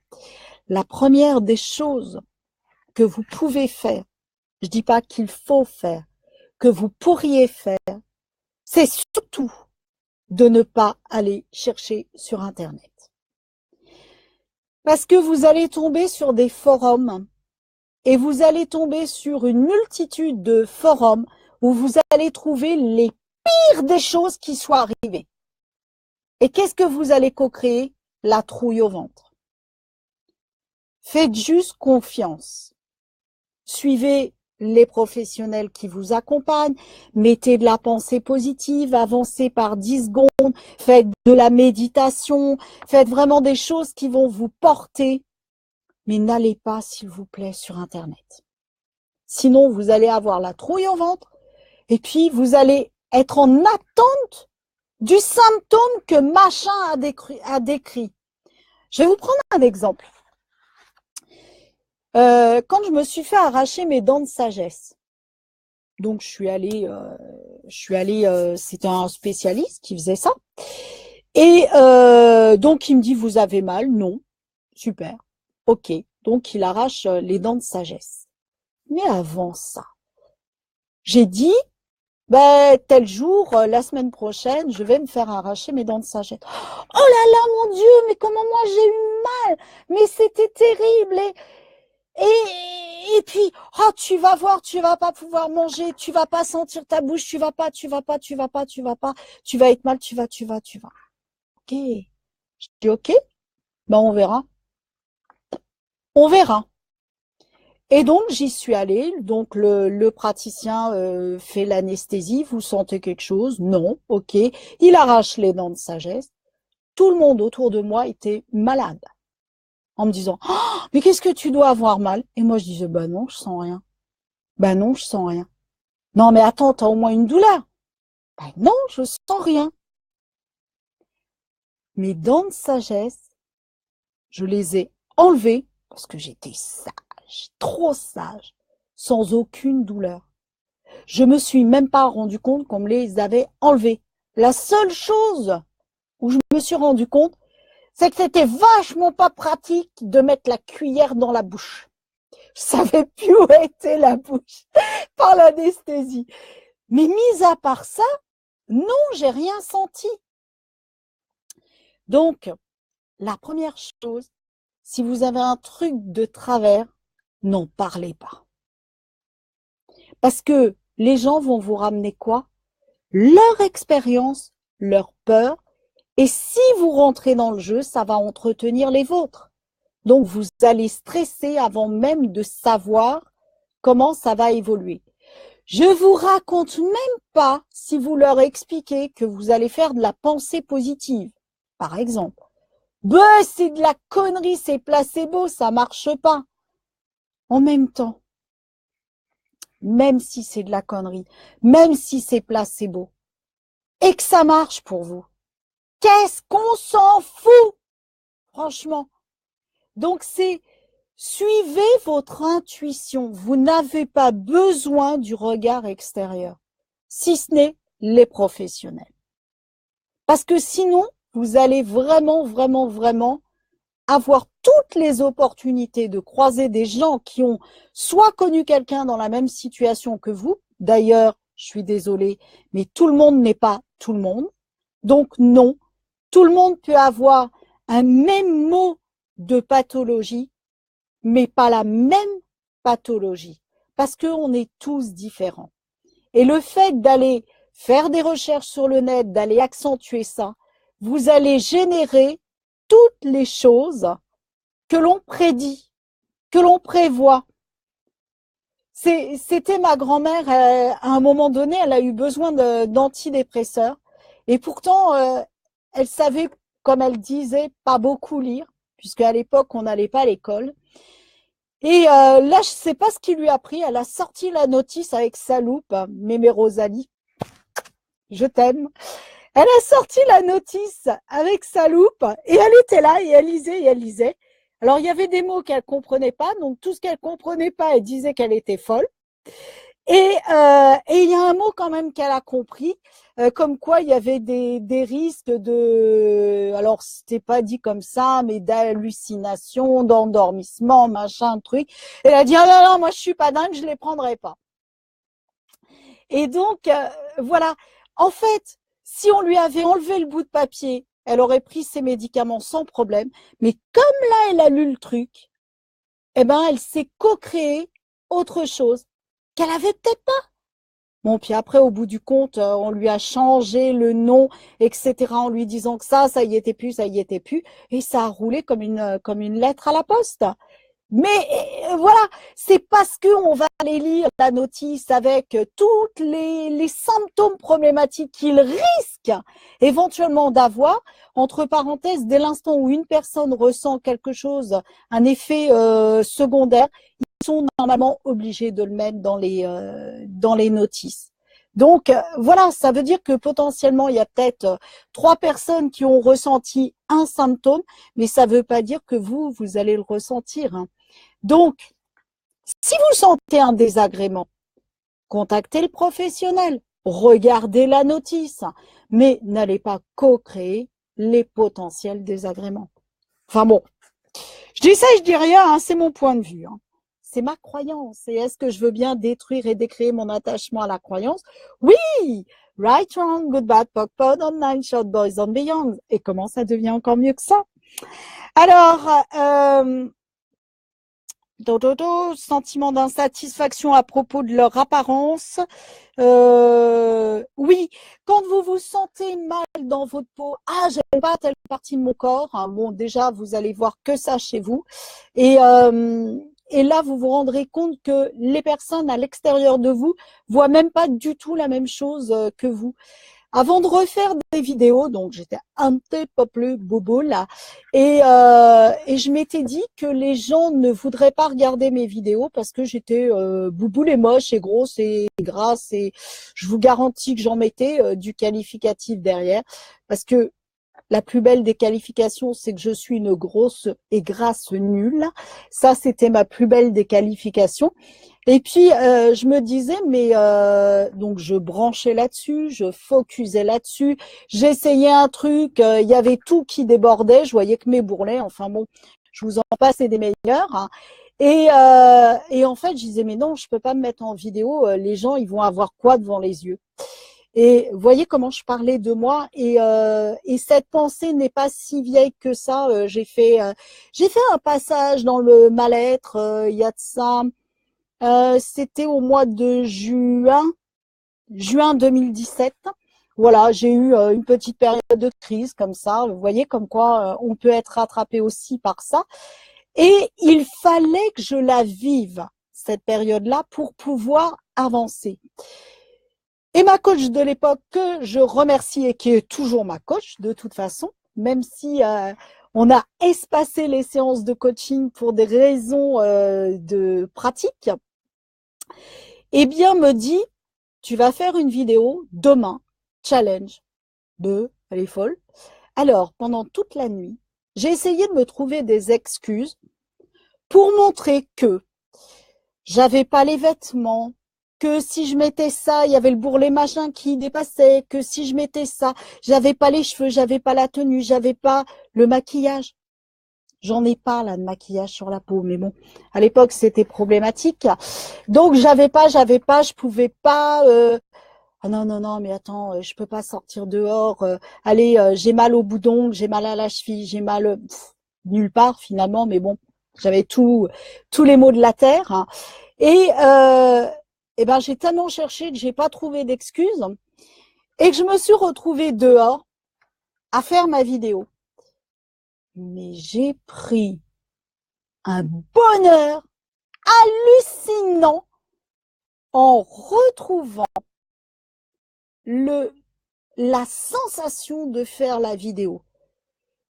La première des choses que vous pouvez faire, je dis pas qu'il faut faire, que vous pourriez faire, c'est surtout de ne pas aller chercher sur Internet. Parce que vous allez tomber sur des forums et vous allez tomber sur une multitude de forums où vous allez trouver les pires des choses qui soient arrivées. Et qu'est-ce que vous allez co-créer? La trouille au ventre. Faites juste confiance. Suivez les professionnels qui vous accompagnent, mettez de la pensée positive, avancez par 10 secondes, faites de la méditation, faites vraiment des choses qui vont vous porter, mais n'allez pas, s'il vous plaît, sur Internet. Sinon, vous allez avoir la trouille au ventre et puis vous allez être en attente du symptôme que machin a décrit. Je vais vous prendre un exemple. Quand je me suis fait arracher mes dents de sagesse, donc je suis allée, c'était un spécialiste qui faisait ça, et donc il me dit vous avez mal, non, super, ok, donc il arrache les dents de sagesse. Mais avant ça, j'ai dit ben, tel jour, la semaine prochaine, je vais me faire arracher mes dents de sagesse. Oh là là, mon Dieu, mais comment moi j'ai eu mal, mais c'était terrible. Et et puis, oh, tu vas voir, tu vas pas pouvoir manger, tu vas pas sentir ta bouche, tu vas pas, tu vas être mal, tu vas. Ok. Je dis ok, ben on verra. On verra. Et donc, j'y suis allée. Donc, le praticien fait l'anesthésie. Vous sentez quelque chose? Non. Ok. Il arrache les dents de sagesse. Tout le monde autour de moi était malade. En me disant, oh, mais qu'est-ce que tu dois avoir mal? Et moi, je disais, bah non, je sens rien. Bah non, je sens rien. Non, mais attends, t'as au moins une douleur. Bah non, je sens rien. Mes dents de sagesse, je les ai enlevées parce que j'étais sage, trop sage, sans aucune douleur. Je me suis même pas rendu compte qu'on me les avait enlevées. La seule chose où je me suis rendu compte, c'est que c'était vachement pas pratique de mettre la cuillère dans la bouche. Je savais plus où était la bouche par l'anesthésie. Mais mis à part ça, non, j'ai rien senti. Donc, la première chose, si vous avez un truc de travers, n'en parlez pas. Parce que les gens vont vous ramener quoi? Leur expérience, leur peur. Et si vous rentrez dans le jeu, ça va entretenir les vôtres. Donc, vous allez stresser avant même de savoir comment ça va évoluer. Je vous raconte même pas si vous leur expliquez que vous allez faire de la pensée positive, par exemple. Ben, c'est de la connerie, c'est placebo, ça marche pas. En même temps, même si c'est de la connerie, même si c'est placebo, et que ça marche pour vous, qu'est-ce qu'on s'en fout, franchement. Donc, c'est suivez votre intuition. Vous n'avez pas besoin du regard extérieur, si ce n'est les professionnels. Parce que sinon, vous allez vraiment avoir toutes les opportunités de croiser des gens qui ont soit connu quelqu'un dans la même situation que vous. D'ailleurs, je suis désolée, mais tout le monde n'est pas tout le monde. Donc non, tout le monde peut avoir un même mot de pathologie, mais pas la même pathologie, parce qu'on est tous différents. Et le fait d'aller faire des recherches sur le net, d'aller accentuer ça, vous allez générer toutes les choses que l'on prédit, que l'on prévoit. C'était ma grand-mère, à un moment donné, elle a eu besoin d'antidépresseurs. Et pourtant, elle savait, comme elle disait, pas beaucoup lire, puisqu'à l'époque, on n'allait pas à l'école. Et là, je sais pas ce qui lui a pris. Elle a sorti la notice avec sa loupe. Mémé Rosalie, je t'aime. Elle a sorti la notice avec sa loupe et elle était là et elle lisait. Alors, il y avait des mots qu'elle comprenait pas. Donc, tout ce qu'elle comprenait pas, elle disait qu'elle était folle. Et il y a un mot quand même qu'elle a compris, comme quoi il y avait des risques de, alors c'était pas dit comme ça, mais d'hallucination, d'endormissement, machin, truc. Elle a dit ah non non, moi je suis pas dingue, je les prendrai pas. Et donc voilà, en fait, si on lui avait enlevé le bout de papier, elle aurait pris ses médicaments sans problème. Mais comme là elle a lu le truc, eh ben elle s'est co-créée autre chose qu'elle avait peut-être pas. Bon, puis après, au bout du compte, on lui a changé le nom, etc., en lui disant que ça y était plus, ça y était plus, et ça a roulé comme une lettre à la poste. Mais voilà, c'est parce qu'on va aller lire la notice avec tous les symptômes problématiques qu'il risque éventuellement d'avoir. Entre parenthèses, dès l'instant où une personne ressent quelque chose, un effet secondaire, ils sont normalement obligés de le mettre dans les notices. Donc voilà, ça veut dire que potentiellement il y a peut-être 3 personnes qui ont ressenti un symptôme, mais ça ne veut pas dire que vous allez le ressentir, hein. Donc, si vous sentez un désagrément, contactez le professionnel, regardez la notice, mais n'allez pas co-créer les potentiels désagréments. Enfin bon, je dis ça, je dis rien, hein, c'est mon point de vue, hein. C'est ma croyance. Et est-ce que je veux bien détruire et décréer mon attachement à la croyance? Oui! Right, wrong, good, bad, POC, POD, online, short, boys, on beyond. Et comment ça devient encore mieux que ça? Alors, Sentiment d'insatisfaction à propos de leur apparence. Oui, quand vous vous sentez mal dans votre peau, ah, j'aime pas telle partie de mon corps. Hein, bon, déjà, vous allez voir que ça chez vous. Et, euh, et là, vous vous rendrez compte que les personnes à l'extérieur de vous voient même pas du tout la même chose que vous. Avant de refaire des vidéos, donc j'étais un petit peu plus bobo là, et je m'étais dit que les gens ne voudraient pas regarder mes vidéos parce que j'étais bouboule et moche et grosse et grasse, et je vous garantis que j'en mettais du qualificatif derrière, parce que la plus belle des qualifications, c'est que je suis une grosse et grasse nulle. Ça, c'était ma plus belle des qualifications. Et puis, je me disais, mais donc je branchais là-dessus, je focusais là-dessus, j'essayais un truc, il y avait tout qui débordait, je voyais que mes bourrelets, enfin bon, je vous en passe et des meilleurs. Hein. Et en fait, je disais, mais non, je peux pas me mettre en vidéo, les gens, ils vont avoir quoi devant les yeux? Et vous voyez comment je parlais de moi, et cette pensée n'est pas si vieille que ça. J'ai fait un passage dans le mal-être, il y a de ça. C'était au mois de juin 2017. Voilà, j'ai eu une petite période de crise comme ça. Vous voyez comme quoi on peut être rattrapé aussi par ça. Et il fallait que je la vive, cette période-là, pour pouvoir avancer. Et ma coach de l'époque, que je remercie et qui est toujours ma coach de toute façon, même si on a espacé les séances de coaching pour des raisons de pratique, eh bien me dit, tu vas faire une vidéo demain, challenge. Elle est folle. Alors, pendant toute la nuit, j'ai essayé de me trouver des excuses pour montrer que j'avais pas les vêtements, que si je mettais ça, il y avait le bourrelet machin qui dépassait, que si je mettais ça, j'avais pas les cheveux, j'avais pas la tenue, j'avais pas le maquillage. J'en ai pas là de maquillage sur la peau, mais bon, à l'époque c'était problématique. Donc j'avais pas, je pouvais pas. Ah non non non, mais attends, je peux pas sortir dehors. Allez, j'ai mal au boudon, j'ai mal à la cheville, j'ai mal nulle part finalement, mais bon, j'avais tous les maux de la terre. Hein. Et ben j'ai tellement cherché que j'ai pas trouvé d'excuses et que je me suis retrouvée dehors à faire ma vidéo. Mais j'ai pris un bonheur hallucinant en retrouvant la sensation de faire la vidéo.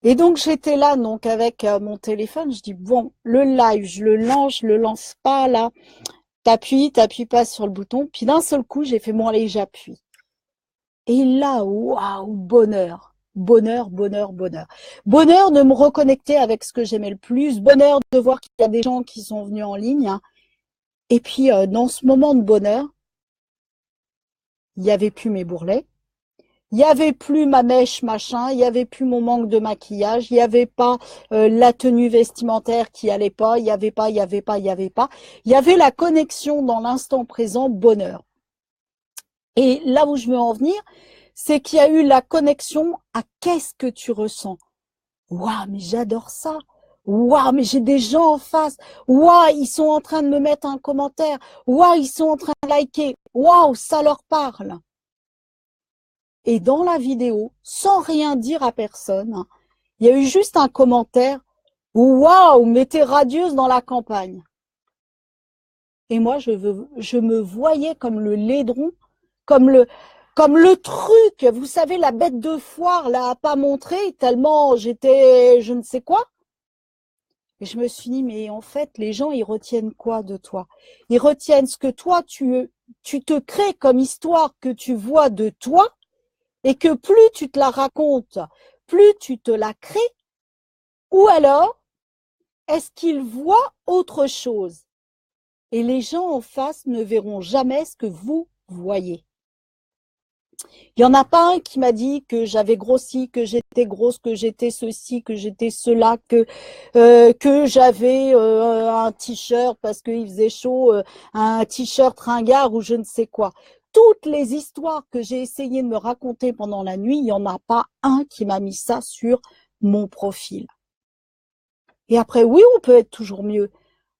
Et donc j'étais là donc avec mon téléphone, je dis bon, le live, je le lance pas là. T'appuies pas sur le bouton, puis d'un seul coup, j'ai fait bon allez, j'appuie. Et là, waouh, bonheur. Bonheur, bonheur, bonheur. Bonheur de me reconnecter avec ce que j'aimais le plus, bonheur de voir qu'il y a des gens qui sont venus en ligne. Hein. Et puis, dans ce moment de bonheur, il n'y avait plus mes bourrelets, il n'y avait plus ma mèche machin, il n'y avait plus mon manque de maquillage, il n'y avait pas la tenue vestimentaire qui allait pas, il n'y avait pas. Il y avait la connexion dans l'instant présent, bonheur. Et là où je veux en venir, c'est qu'il y a eu la connexion à qu'est-ce que tu ressens. Waouh, mais j'adore ça. Waouh, mais j'ai des gens en face. Waouh, ils sont en train de me mettre un commentaire. Waouh, ils sont en train de liker. Waouh, ça leur parle. Et dans la vidéo, sans rien dire à personne, il y a eu juste un commentaire. Waouh, mais t'es radieuse dans la campagne. Et moi, je me voyais comme le laidron, comme le truc, vous savez, la bête de foire, là, à pas montrer, tellement j'étais je ne sais quoi. Et je me suis dit, mais en fait, les gens, ils retiennent quoi de toi? Ils retiennent ce que toi, tu te crées comme histoire que tu vois de toi, et que plus tu te la racontes, plus tu te la crées, ou alors, est-ce qu'ils voient autre chose? Et les gens en face ne verront jamais ce que vous voyez. Il y en a pas un qui m'a dit que j'avais grossi, que j'étais grosse, que j'étais ceci, que j'étais cela, que j'avais un t-shirt parce qu'il faisait chaud, un t-shirt ringard ou je ne sais quoi. Toutes les histoires que j'ai essayé de me raconter pendant la nuit, il n'y en a pas un qui m'a mis ça sur mon profil. Et après, oui, on peut être toujours mieux.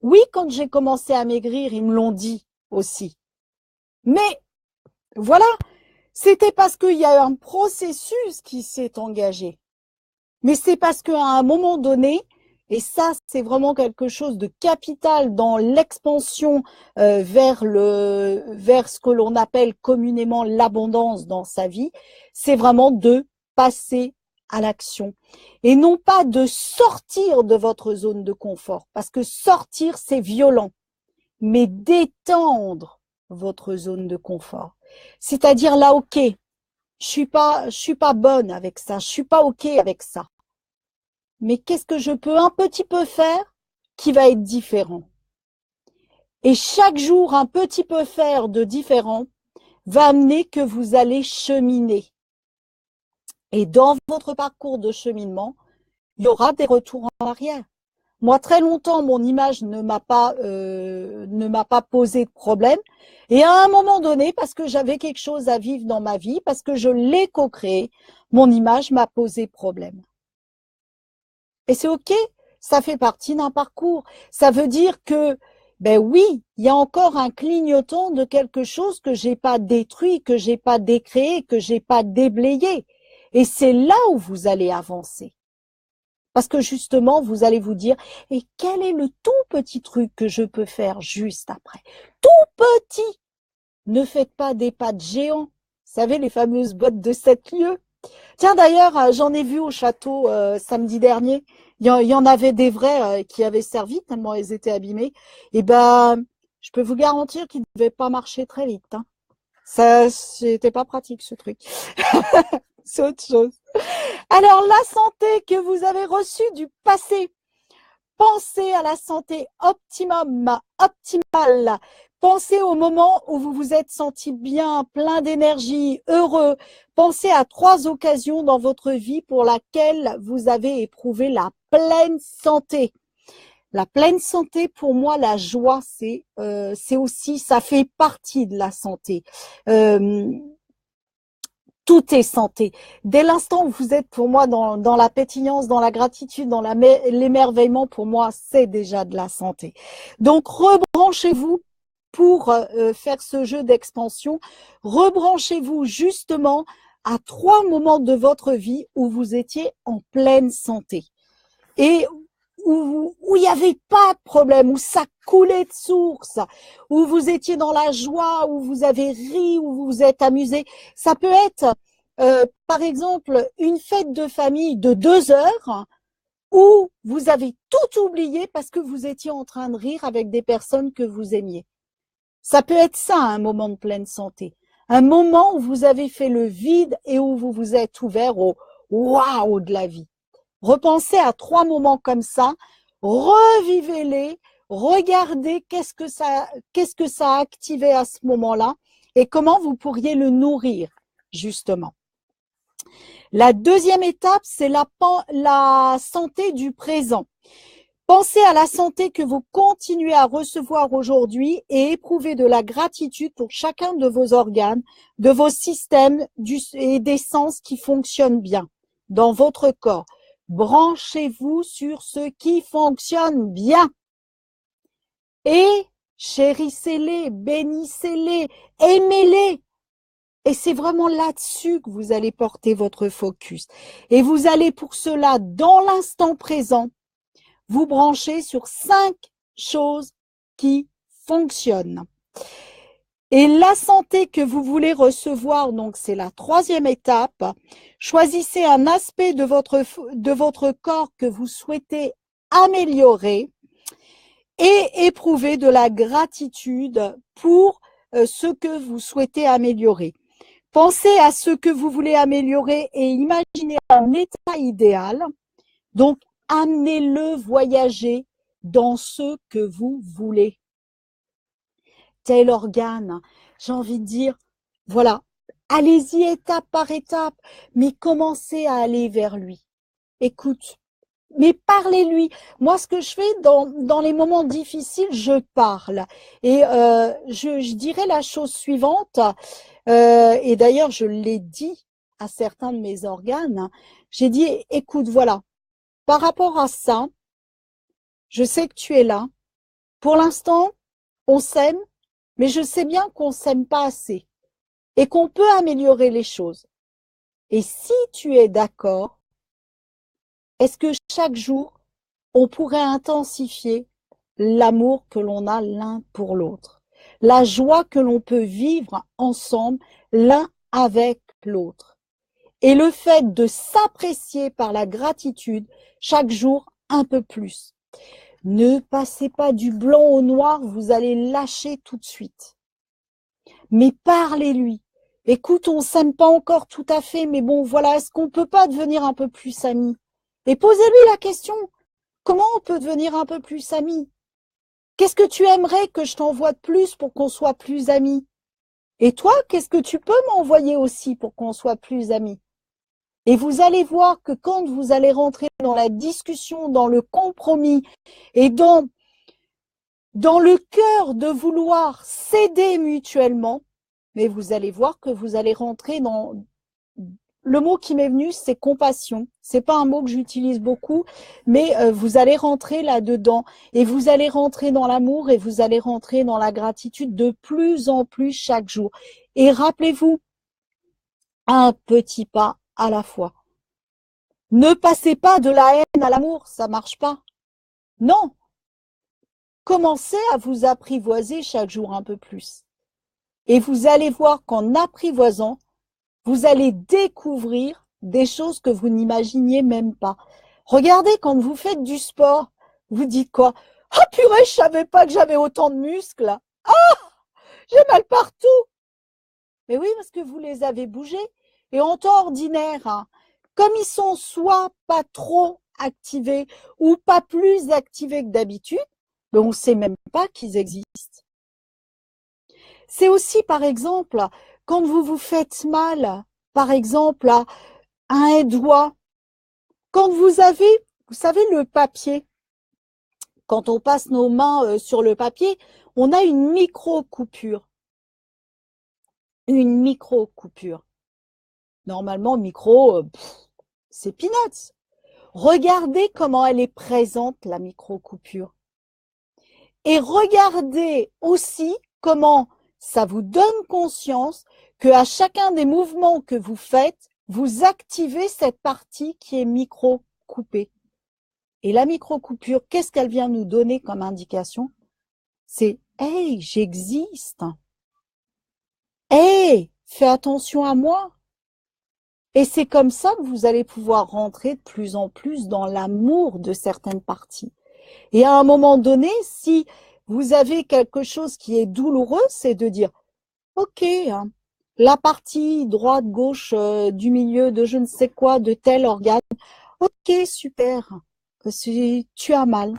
Oui, quand j'ai commencé à maigrir, ils me l'ont dit aussi. Mais voilà, c'était parce qu'il y a un processus qui s'est engagé. Mais c'est parce qu'à un moment donné, et ça, c'est vraiment quelque chose de capital dans l'expansion vers ce que l'on appelle communément l'abondance dans sa vie, c'est vraiment de passer à l'action et non pas de sortir de votre zone de confort, parce que sortir, c'est violent, mais d'étendre votre zone de confort. C'est-à-dire là, ok, je suis pas bonne avec ça, je suis pas ok avec ça. Mais qu'est-ce que je peux un petit peu faire qui va être différent? Et chaque jour, un petit peu faire de différent va amener que vous allez cheminer. Et dans votre parcours de cheminement, il y aura des retours en arrière. Moi, très longtemps, mon image ne m'a pas posé de problème. Et à un moment donné, parce que j'avais quelque chose à vivre dans ma vie, parce que je l'ai co-créé, mon image m'a posé problème. Et c'est OK, ça fait partie d'un parcours. Ça veut dire que, ben oui, il y a encore un clignotant de quelque chose que j'ai pas détruit, que j'ai pas décréé, que j'ai pas déblayé. Et c'est là où vous allez avancer. Parce que justement, vous allez vous dire, et quel est le tout petit truc que je peux faire juste après? Tout petit! Ne faites pas des pas de géant. Vous savez, les fameuses boîtes de 7 lieues. Tiens, d'ailleurs, j'en ai vu au château samedi dernier. Il y en avait des vrais qui avaient servi tellement ils étaient abîmés. Et ben, je peux vous garantir qu'ils ne devaient pas marcher très vite. Hein. Ça, c'était pas pratique ce truc. C'est autre chose. Alors, la santé que vous avez reçue du passé. Pensez à la santé optimale. Pensez au moment où vous vous êtes senti bien, plein d'énergie, heureux. Pensez à 3 occasions dans votre vie pour laquelle vous avez éprouvé la pleine santé. La pleine santé, pour moi, la joie, c'est aussi, ça fait partie de la santé. Euh, tout est santé. Dès l'instant où vous êtes pour moi dans la pétillance, dans la gratitude, dans l'émerveillement, pour moi, c'est déjà de la santé. Donc, rebranchez-vous pour faire ce jeu d'expansion. Rebranchez-vous justement à 3 moments de votre vie où vous étiez en pleine santé. Et où il n'y avait pas de problème, où ça coulait de source, où vous étiez dans la joie, où vous avez ri, où vous vous êtes amusé. Ça peut être, par exemple, une fête de famille de 2 heures où vous avez tout oublié parce que vous étiez en train de rire avec des personnes que vous aimiez. Ça peut être ça, un moment de pleine santé. Un moment où vous avez fait le vide et où vous vous êtes ouvert au waouh de la vie. Repensez à 3 moments comme ça, revivez-les, regardez qu'est-ce que ça a activé à ce moment-là et comment vous pourriez le nourrir, justement. La deuxième étape, c'est la santé du présent. Pensez à la santé que vous continuez à recevoir aujourd'hui et éprouvez de la gratitude pour chacun de vos organes, de vos systèmes et des sens qui fonctionnent bien dans votre corps. Branchez-vous sur ce qui fonctionne bien et chérissez-les, bénissez-les, aimez-les. Et c'est vraiment là-dessus que vous allez porter votre focus. Et vous allez pour cela, dans l'instant présent, vous brancher sur 5 choses qui fonctionnent. Et la santé que vous voulez recevoir, donc c'est la 3e étape. Choisissez un aspect de votre corps que vous souhaitez améliorer et éprouvez de la gratitude pour ce que vous souhaitez améliorer. Pensez à ce que vous voulez améliorer et imaginez un état idéal. Donc, amenez-le voyager dans ce que vous voulez. Tel organe, j'ai envie de dire, voilà, allez-y étape par étape, mais commencez à aller vers lui. Écoute, mais parlez-lui. Moi, ce que je fais dans les moments difficiles, je parle. Et je dirais la chose suivante, et d'ailleurs, je l'ai dit à certains de mes organes, j'ai dit, écoute, voilà, par rapport à ça, je sais que tu es là, Pour l'instant, on s'aime, mais je sais bien qu'on s'aime pas assez et qu'on peut améliorer les choses. Et si tu es d'accord, est-ce que chaque jour, on pourrait intensifier l'amour que l'on a l'un pour l'autre, la joie que l'on peut vivre ensemble l'un avec l'autre, et le fait de s'apprécier par la gratitude chaque jour un peu plus. Ne passez pas du blanc au noir, vous allez lâcher tout de suite. Mais parlez-lui. Écoute, on s'aime pas encore tout à fait, mais bon, voilà, est-ce qu'on peut pas devenir un peu plus amis? Et posez-lui la question, comment on peut devenir un peu plus amis? Qu'est-ce que tu aimerais que je t'envoie de plus pour qu'on soit plus amis? Et toi, qu'est-ce que tu peux m'envoyer aussi pour qu'on soit plus amis? Et vous allez voir que quand vous allez rentrer dans la discussion, dans le compromis et dans le cœur de vouloir s'aider mutuellement, mais vous allez voir que vous allez rentrer dans... Le mot qui m'est venu, c'est compassion. C'est pas un mot que j'utilise beaucoup, mais vous allez rentrer là-dedans et vous allez rentrer dans l'amour et vous allez rentrer dans la gratitude de plus en plus chaque jour. Et rappelez-vous, un petit pas à la fois. Ne passez pas de la haine à l'amour, ça marche pas. Non. Commencez à vous apprivoiser chaque jour un peu plus. Et vous allez voir qu'en apprivoisant, vous allez découvrir des choses que vous n'imaginiez même pas. Regardez, quand vous faites du sport, vous dites quoi? Ah purée, je savais pas que j'avais autant de muscles. Ah, j'ai mal partout. Mais oui, parce que vous les avez bougés. Et en temps ordinaire, hein, comme ils sont soit pas trop activés ou pas plus activés que d'habitude, ben on ne sait même pas qu'ils existent. C'est aussi, par exemple, quand vous vous faites mal, par exemple, à un doigt, quand vous avez, vous savez, le papier, quand on passe nos mains sur le papier, on a une micro-coupure. Une micro-coupure. Normalement, micro, c'est peanuts. Regardez comment elle est présente, la micro-coupure. Et regardez aussi comment ça vous donne conscience qu'à chacun des mouvements que vous faites, vous activez cette partie qui est micro-coupée. Et la micro-coupure, qu'est-ce qu'elle vient nous donner comme indication? C'est « Hey, j'existe !» « Hey, fais attention à moi !» Et c'est comme ça que vous allez pouvoir rentrer de plus en plus dans l'amour de certaines parties. Et à un moment donné, si vous avez quelque chose qui est douloureux, c'est de dire « Ok, hein, la partie droite, gauche, du milieu, de je ne sais quoi, de tel organe, ok, super, tu as mal.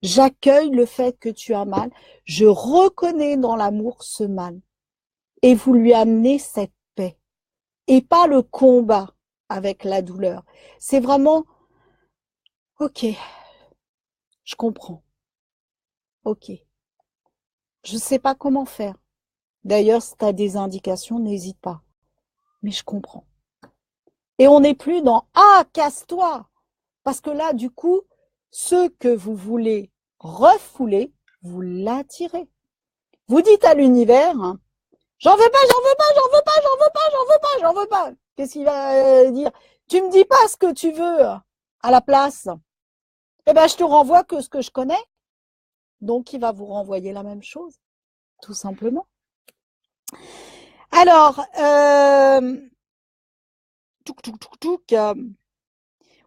J'accueille le fait que tu as mal. Je reconnais dans l'amour ce mal. » Et vous lui amenez cette paix. Et pas le combat avec la douleur. C'est vraiment, ok, je comprends. Ok. Je ne sais pas comment faire. D'ailleurs, si tu as des indications, n'hésite pas. Mais je comprends. Et on n'est plus dans « Ah, casse-toi !» Parce que là, du coup, ce que vous voulez refouler, vous l'attirez. Vous dites à l'univers, hein, j'en veux pas, j'en veux pas, j'en veux pas, j'en veux pas, j'en veux pas, j'en veux pas. Qu'est-ce qu'il va dire? Tu me dis pas ce que tu veux à la place. Eh ben, je te renvoie que ce que je connais. Donc, il va vous renvoyer la même chose, tout simplement. Alors,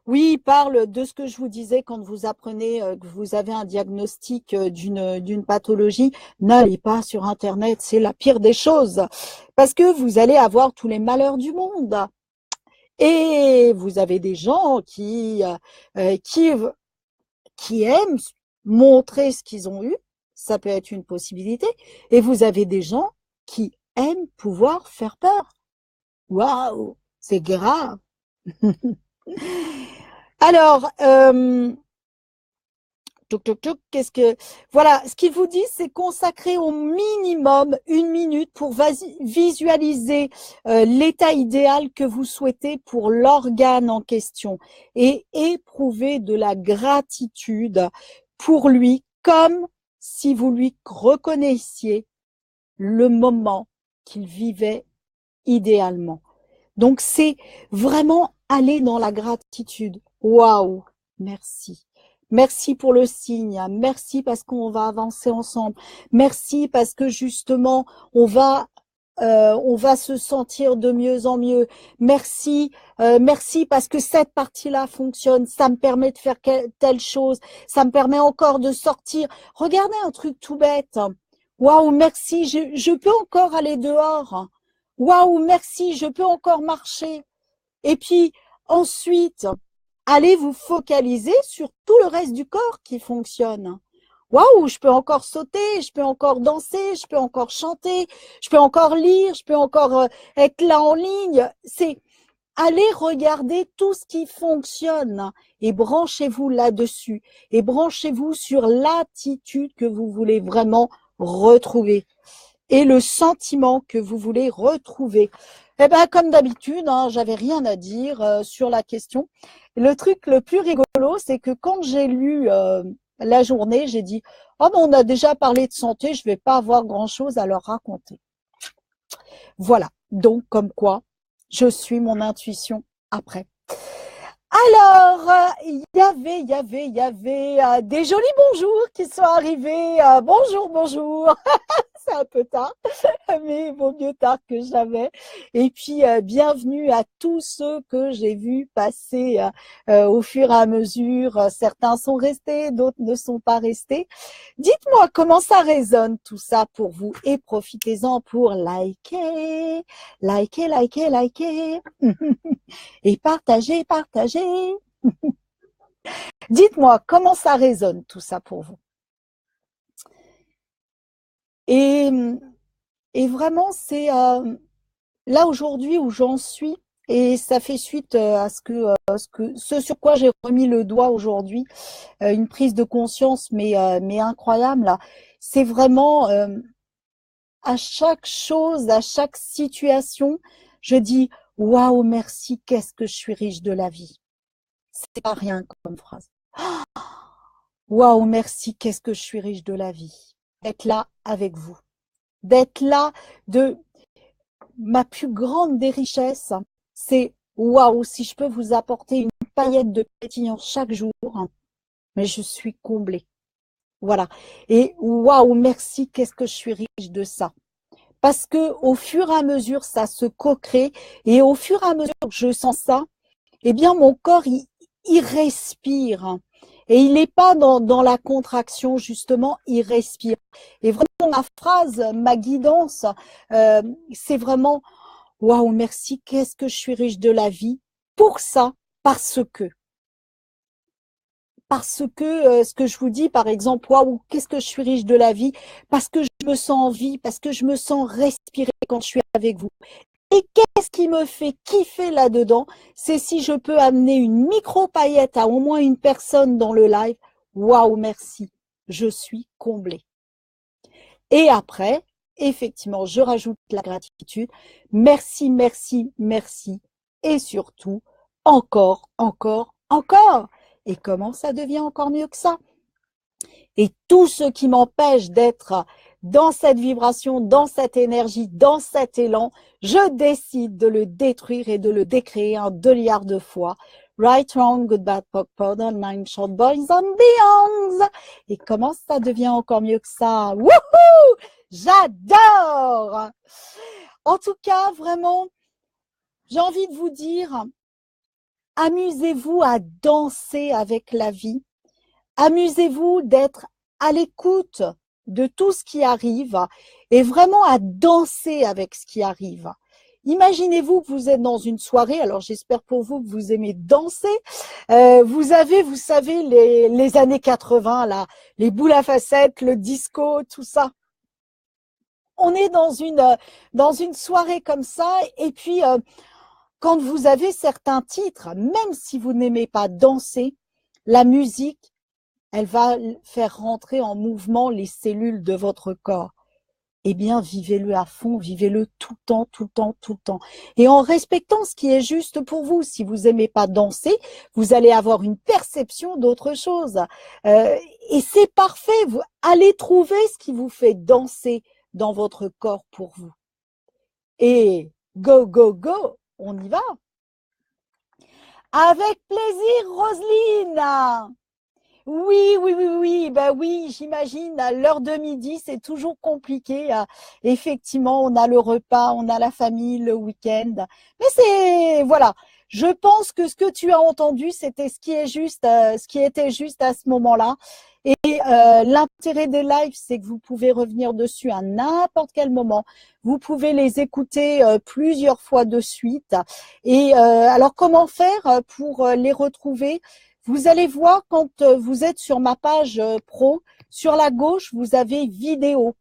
oui, il parle de ce que je vous disais quand vous apprenez que vous avez un diagnostic d'une pathologie. N'allez pas sur Internet, c'est la pire des choses. Parce que vous allez avoir tous les malheurs du monde. Et vous avez des gens qui aiment montrer ce qu'ils ont eu. Ça peut être une possibilité. Et vous avez des gens qui aiment pouvoir faire peur. Waouh, c'est grave. Alors, qu'est-ce que... Voilà, ce qu'il vous dit, c'est consacrer au minimum 1 minute pour visualiser l'état idéal que vous souhaitez pour l'organe en question et éprouver de la gratitude pour lui comme si vous lui reconnaissiez le moment qu'il vivait idéalement. Donc, c'est vraiment aller dans la gratitude. Waouh, merci. Merci pour le signe. Merci parce qu'on va avancer ensemble. Merci parce que justement, on va se sentir de mieux en mieux. Merci, merci parce que cette partie-là fonctionne. Ça me permet de faire telle chose. Ça me permet encore de sortir. Regardez un truc tout bête. Waouh, merci. Je peux encore aller dehors. Waouh, merci. Je peux encore marcher. Et puis ensuite, allez vous focaliser sur tout le reste du corps qui fonctionne. Waouh, je peux encore sauter, je peux encore danser, je peux encore chanter, je peux encore lire, je peux encore être là en ligne. C'est allez regarder tout ce qui fonctionne et branchez-vous là-dessus et branchez-vous sur l'attitude que vous voulez vraiment retrouver et le sentiment que vous voulez retrouver. Eh ben, comme d'habitude, hein, j'avais rien à dire sur la question. Le truc le plus rigolo, c'est que quand j'ai lu la journée, j'ai dit « Oh, ben, on a déjà parlé de santé, je vais pas avoir grand-chose à leur raconter. » Voilà, donc comme quoi, je suis mon intuition après. Alors, il y avait des jolis bonjours qui sont arrivés. Bonjour, bonjour. C'est un peu tard, mais vaut mieux tard que jamais. Et puis, bienvenue à tous ceux que j'ai vus passer au fur et à mesure. Certains sont restés, d'autres ne sont pas restés. Dites-moi comment ça résonne tout ça pour vous et profitez-en pour liker, liker, liker, liker et partager, partager. Dites-moi comment ça résonne tout ça pour vous. Et vraiment, c'est là aujourd'hui où j'en suis, et ça fait suite à ce sur quoi j'ai remis le doigt aujourd'hui, une prise de conscience, mais incroyable là. C'est vraiment à chaque chose, à chaque situation, je dis waouh, merci, qu'est-ce que je suis riche de la vie. C'est pas rien comme phrase. Waouh, merci, qu'est-ce que je suis riche de la vie. D'être là avec vous. D'être là de ma plus grande des richesses, c'est waouh, si je peux vous apporter une paillette de pétillant chaque jour, mais je suis comblée. Voilà. Et waouh, merci, qu'est-ce que je suis riche de ça. Parce que au fur et à mesure, ça se co-crée, et au fur et à mesure que je sens ça, eh bien, mon corps, il respire. Et il n'est pas dans la contraction, justement, il respire. Et vraiment, ma phrase, ma guidance, c'est vraiment « Waouh, merci, qu'est-ce que je suis riche de la vie ?» Pour ça, parce que ce que je vous dis, par exemple, « Waouh, qu'est-ce que je suis riche de la vie ?» Parce que je me sens en vie, parce que je me sens respirer quand je suis avec vous. Et qu'est-ce qui me fait kiffer là-dedans? C'est si je peux amener une micro-paillette à au moins une personne dans le live. Waouh, merci, je suis comblée. Et après, effectivement, je rajoute la gratitude. Merci, merci, merci. Et surtout, encore, encore, encore. Et comment ça devient encore mieux que ça? Et tout ce qui m'empêche d'être dans cette vibration, dans cette énergie, dans cet élan, je décide de le détruire et de le décréer un 2 milliards de fois. Right, wrong, good, bad, POC, powder, 9 short boys and beyonds. Et comment ça devient encore mieux que ça? Wouhou! J'adore! En tout cas, vraiment, j'ai envie de vous dire, amusez-vous à danser avec la vie. Amusez-vous d'être à l'écoute de tout ce qui arrive et vraiment à danser avec ce qui arrive. Imaginez-vous que vous êtes dans une soirée, alors j'espère pour vous que vous aimez danser. Vous avez, vous savez, les années 80, là, les boules à facettes, le disco, tout ça. On est dans une soirée comme ça et puis quand vous avez certains titres, même si vous n'aimez pas danser, la musique, elle va faire rentrer en mouvement les cellules de votre corps. eh bien, vivez-le à fond, vivez-le tout le temps, tout le temps, tout le temps. Et en respectant ce qui est juste pour vous. Si vous aimez pas danser, vous allez avoir une perception d'autre chose. Et c'est parfait. Vous allez trouver ce qui vous fait danser dans votre corps pour vous. Et go, go, go, on y va. Avec plaisir, Roselyne. Oui, oui, oui, oui, bah oui, j'imagine, à l'heure de midi, c'est toujours compliqué. Effectivement, on a le repas, on a la famille, le week-end. Mais c'est, voilà, je pense que ce que tu as entendu, c'était ce qui est juste, ce qui était juste à ce moment-là. Et l'intérêt des lives, c'est que vous pouvez revenir dessus à n'importe quel moment. Vous pouvez les écouter plusieurs fois de suite. Et alors, comment faire pour les retrouver? Vous allez voir quand vous êtes sur ma page pro, sur la gauche, vous avez vidéo.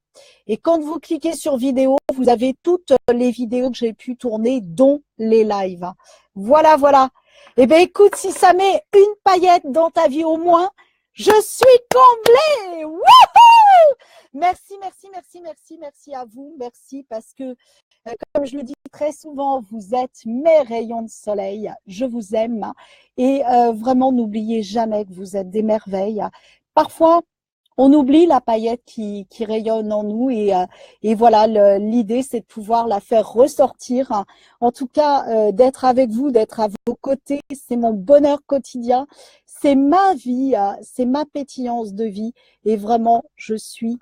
Et quand vous cliquez sur vidéo, vous avez toutes les vidéos que j'ai pu tourner, dont les lives. Voilà, voilà. Eh bien, écoute, si ça met une paillette dans ta vie au moins, je suis comblée. Wouhou! Merci, merci, merci, merci, merci à vous. Merci parce que, comme je le dis très souvent, vous êtes mes rayons de soleil. Je vous aime. Et vraiment, n'oubliez jamais que vous êtes des merveilles. Parfois, on oublie la paillette qui rayonne en nous et voilà, l'idée, c'est de pouvoir la faire ressortir. En tout cas, d'être avec vous, d'être à vos côtés, c'est mon bonheur quotidien, c'est ma vie, c'est ma pétillance de vie et vraiment, je suis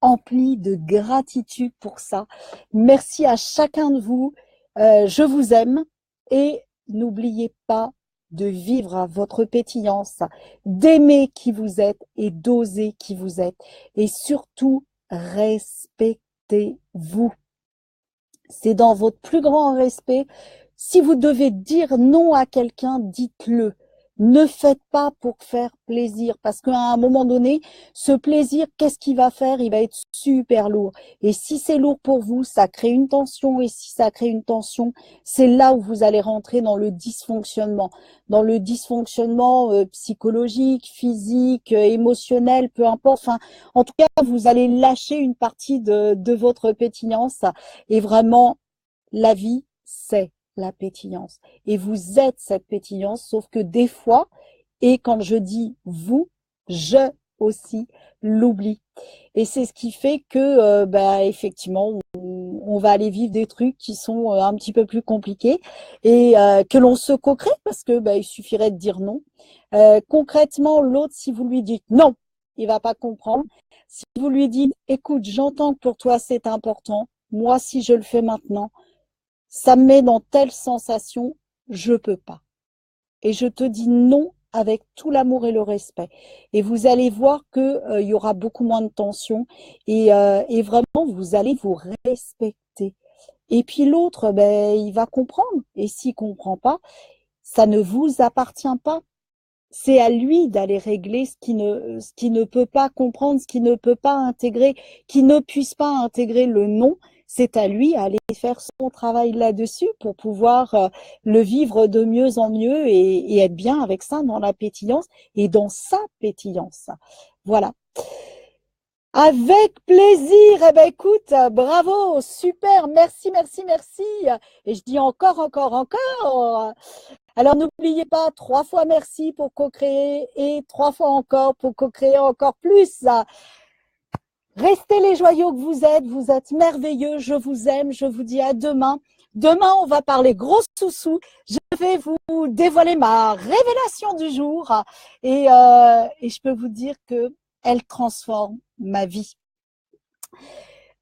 emplie de gratitude pour ça. Merci à chacun de vous. Je vous aime et n'oubliez pas de vivre à votre pétillance, d'aimer qui vous êtes et d'oser qui vous êtes. Et surtout, respectez-vous. C'est dans votre plus grand respect. Si vous devez dire non à quelqu'un, dites-le. Ne faites pas pour faire plaisir, parce qu'à un moment donné, ce plaisir, qu'est-ce qu'il va faire? Il va être super lourd. Et si c'est lourd pour vous, ça crée une tension. Et si ça crée une tension, c'est là où vous allez rentrer dans le dysfonctionnement psychologique, physique, émotionnel, peu importe. Enfin, en tout cas, vous allez lâcher une partie de votre pétillance. Et vraiment, la vie, c'est la pétillance. Et vous êtes cette pétillance, sauf que des fois, et quand je dis vous, je aussi l'oublie. Et c'est ce qui fait que, effectivement, on va aller vivre des trucs qui sont un petit peu plus compliqués et que l'on se co-crée parce que il suffirait de dire non. Concrètement, l'autre, si vous lui dites non, il va pas comprendre. Si vous lui dites, écoute, j'entends que pour toi c'est important, moi si je le fais maintenant, ça me met dans telle sensation, je peux pas. Et je te dis non avec tout l'amour et le respect. Et vous allez voir que y aura beaucoup moins de tension et vraiment vous allez vous respecter. Et puis l'autre, il va comprendre. Et s'il comprend pas, ça ne vous appartient pas. C'est à lui d'aller régler ce qui ne peut pas comprendre, ce qui ne peut pas intégrer, qui ne puisse pas intégrer le non. C'est à lui d'aller faire son travail là-dessus pour pouvoir le vivre de mieux en mieux et être bien avec ça dans la pétillance et dans sa pétillance. Voilà. Avec plaisir. Eh ben, écoute, bravo, super, merci, merci, merci. Et je dis encore, encore, encore. Alors, n'oubliez pas, 3 fois merci pour co-créer et 3 fois encore pour co-créer encore plus. Restez les joyaux que vous êtes merveilleux, je vous aime, je vous dis à demain. Demain, on va parler gros sous-sous. Je vais vous dévoiler ma révélation du jour et je peux vous dire que elle transforme ma vie.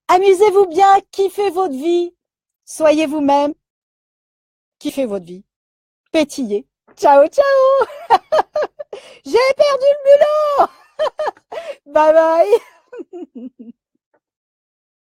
Amusez-vous bien, kiffez votre vie, soyez vous-même, kiffez votre vie, pétillez. Ciao, ciao. J'ai perdu le mulot. Bye bye.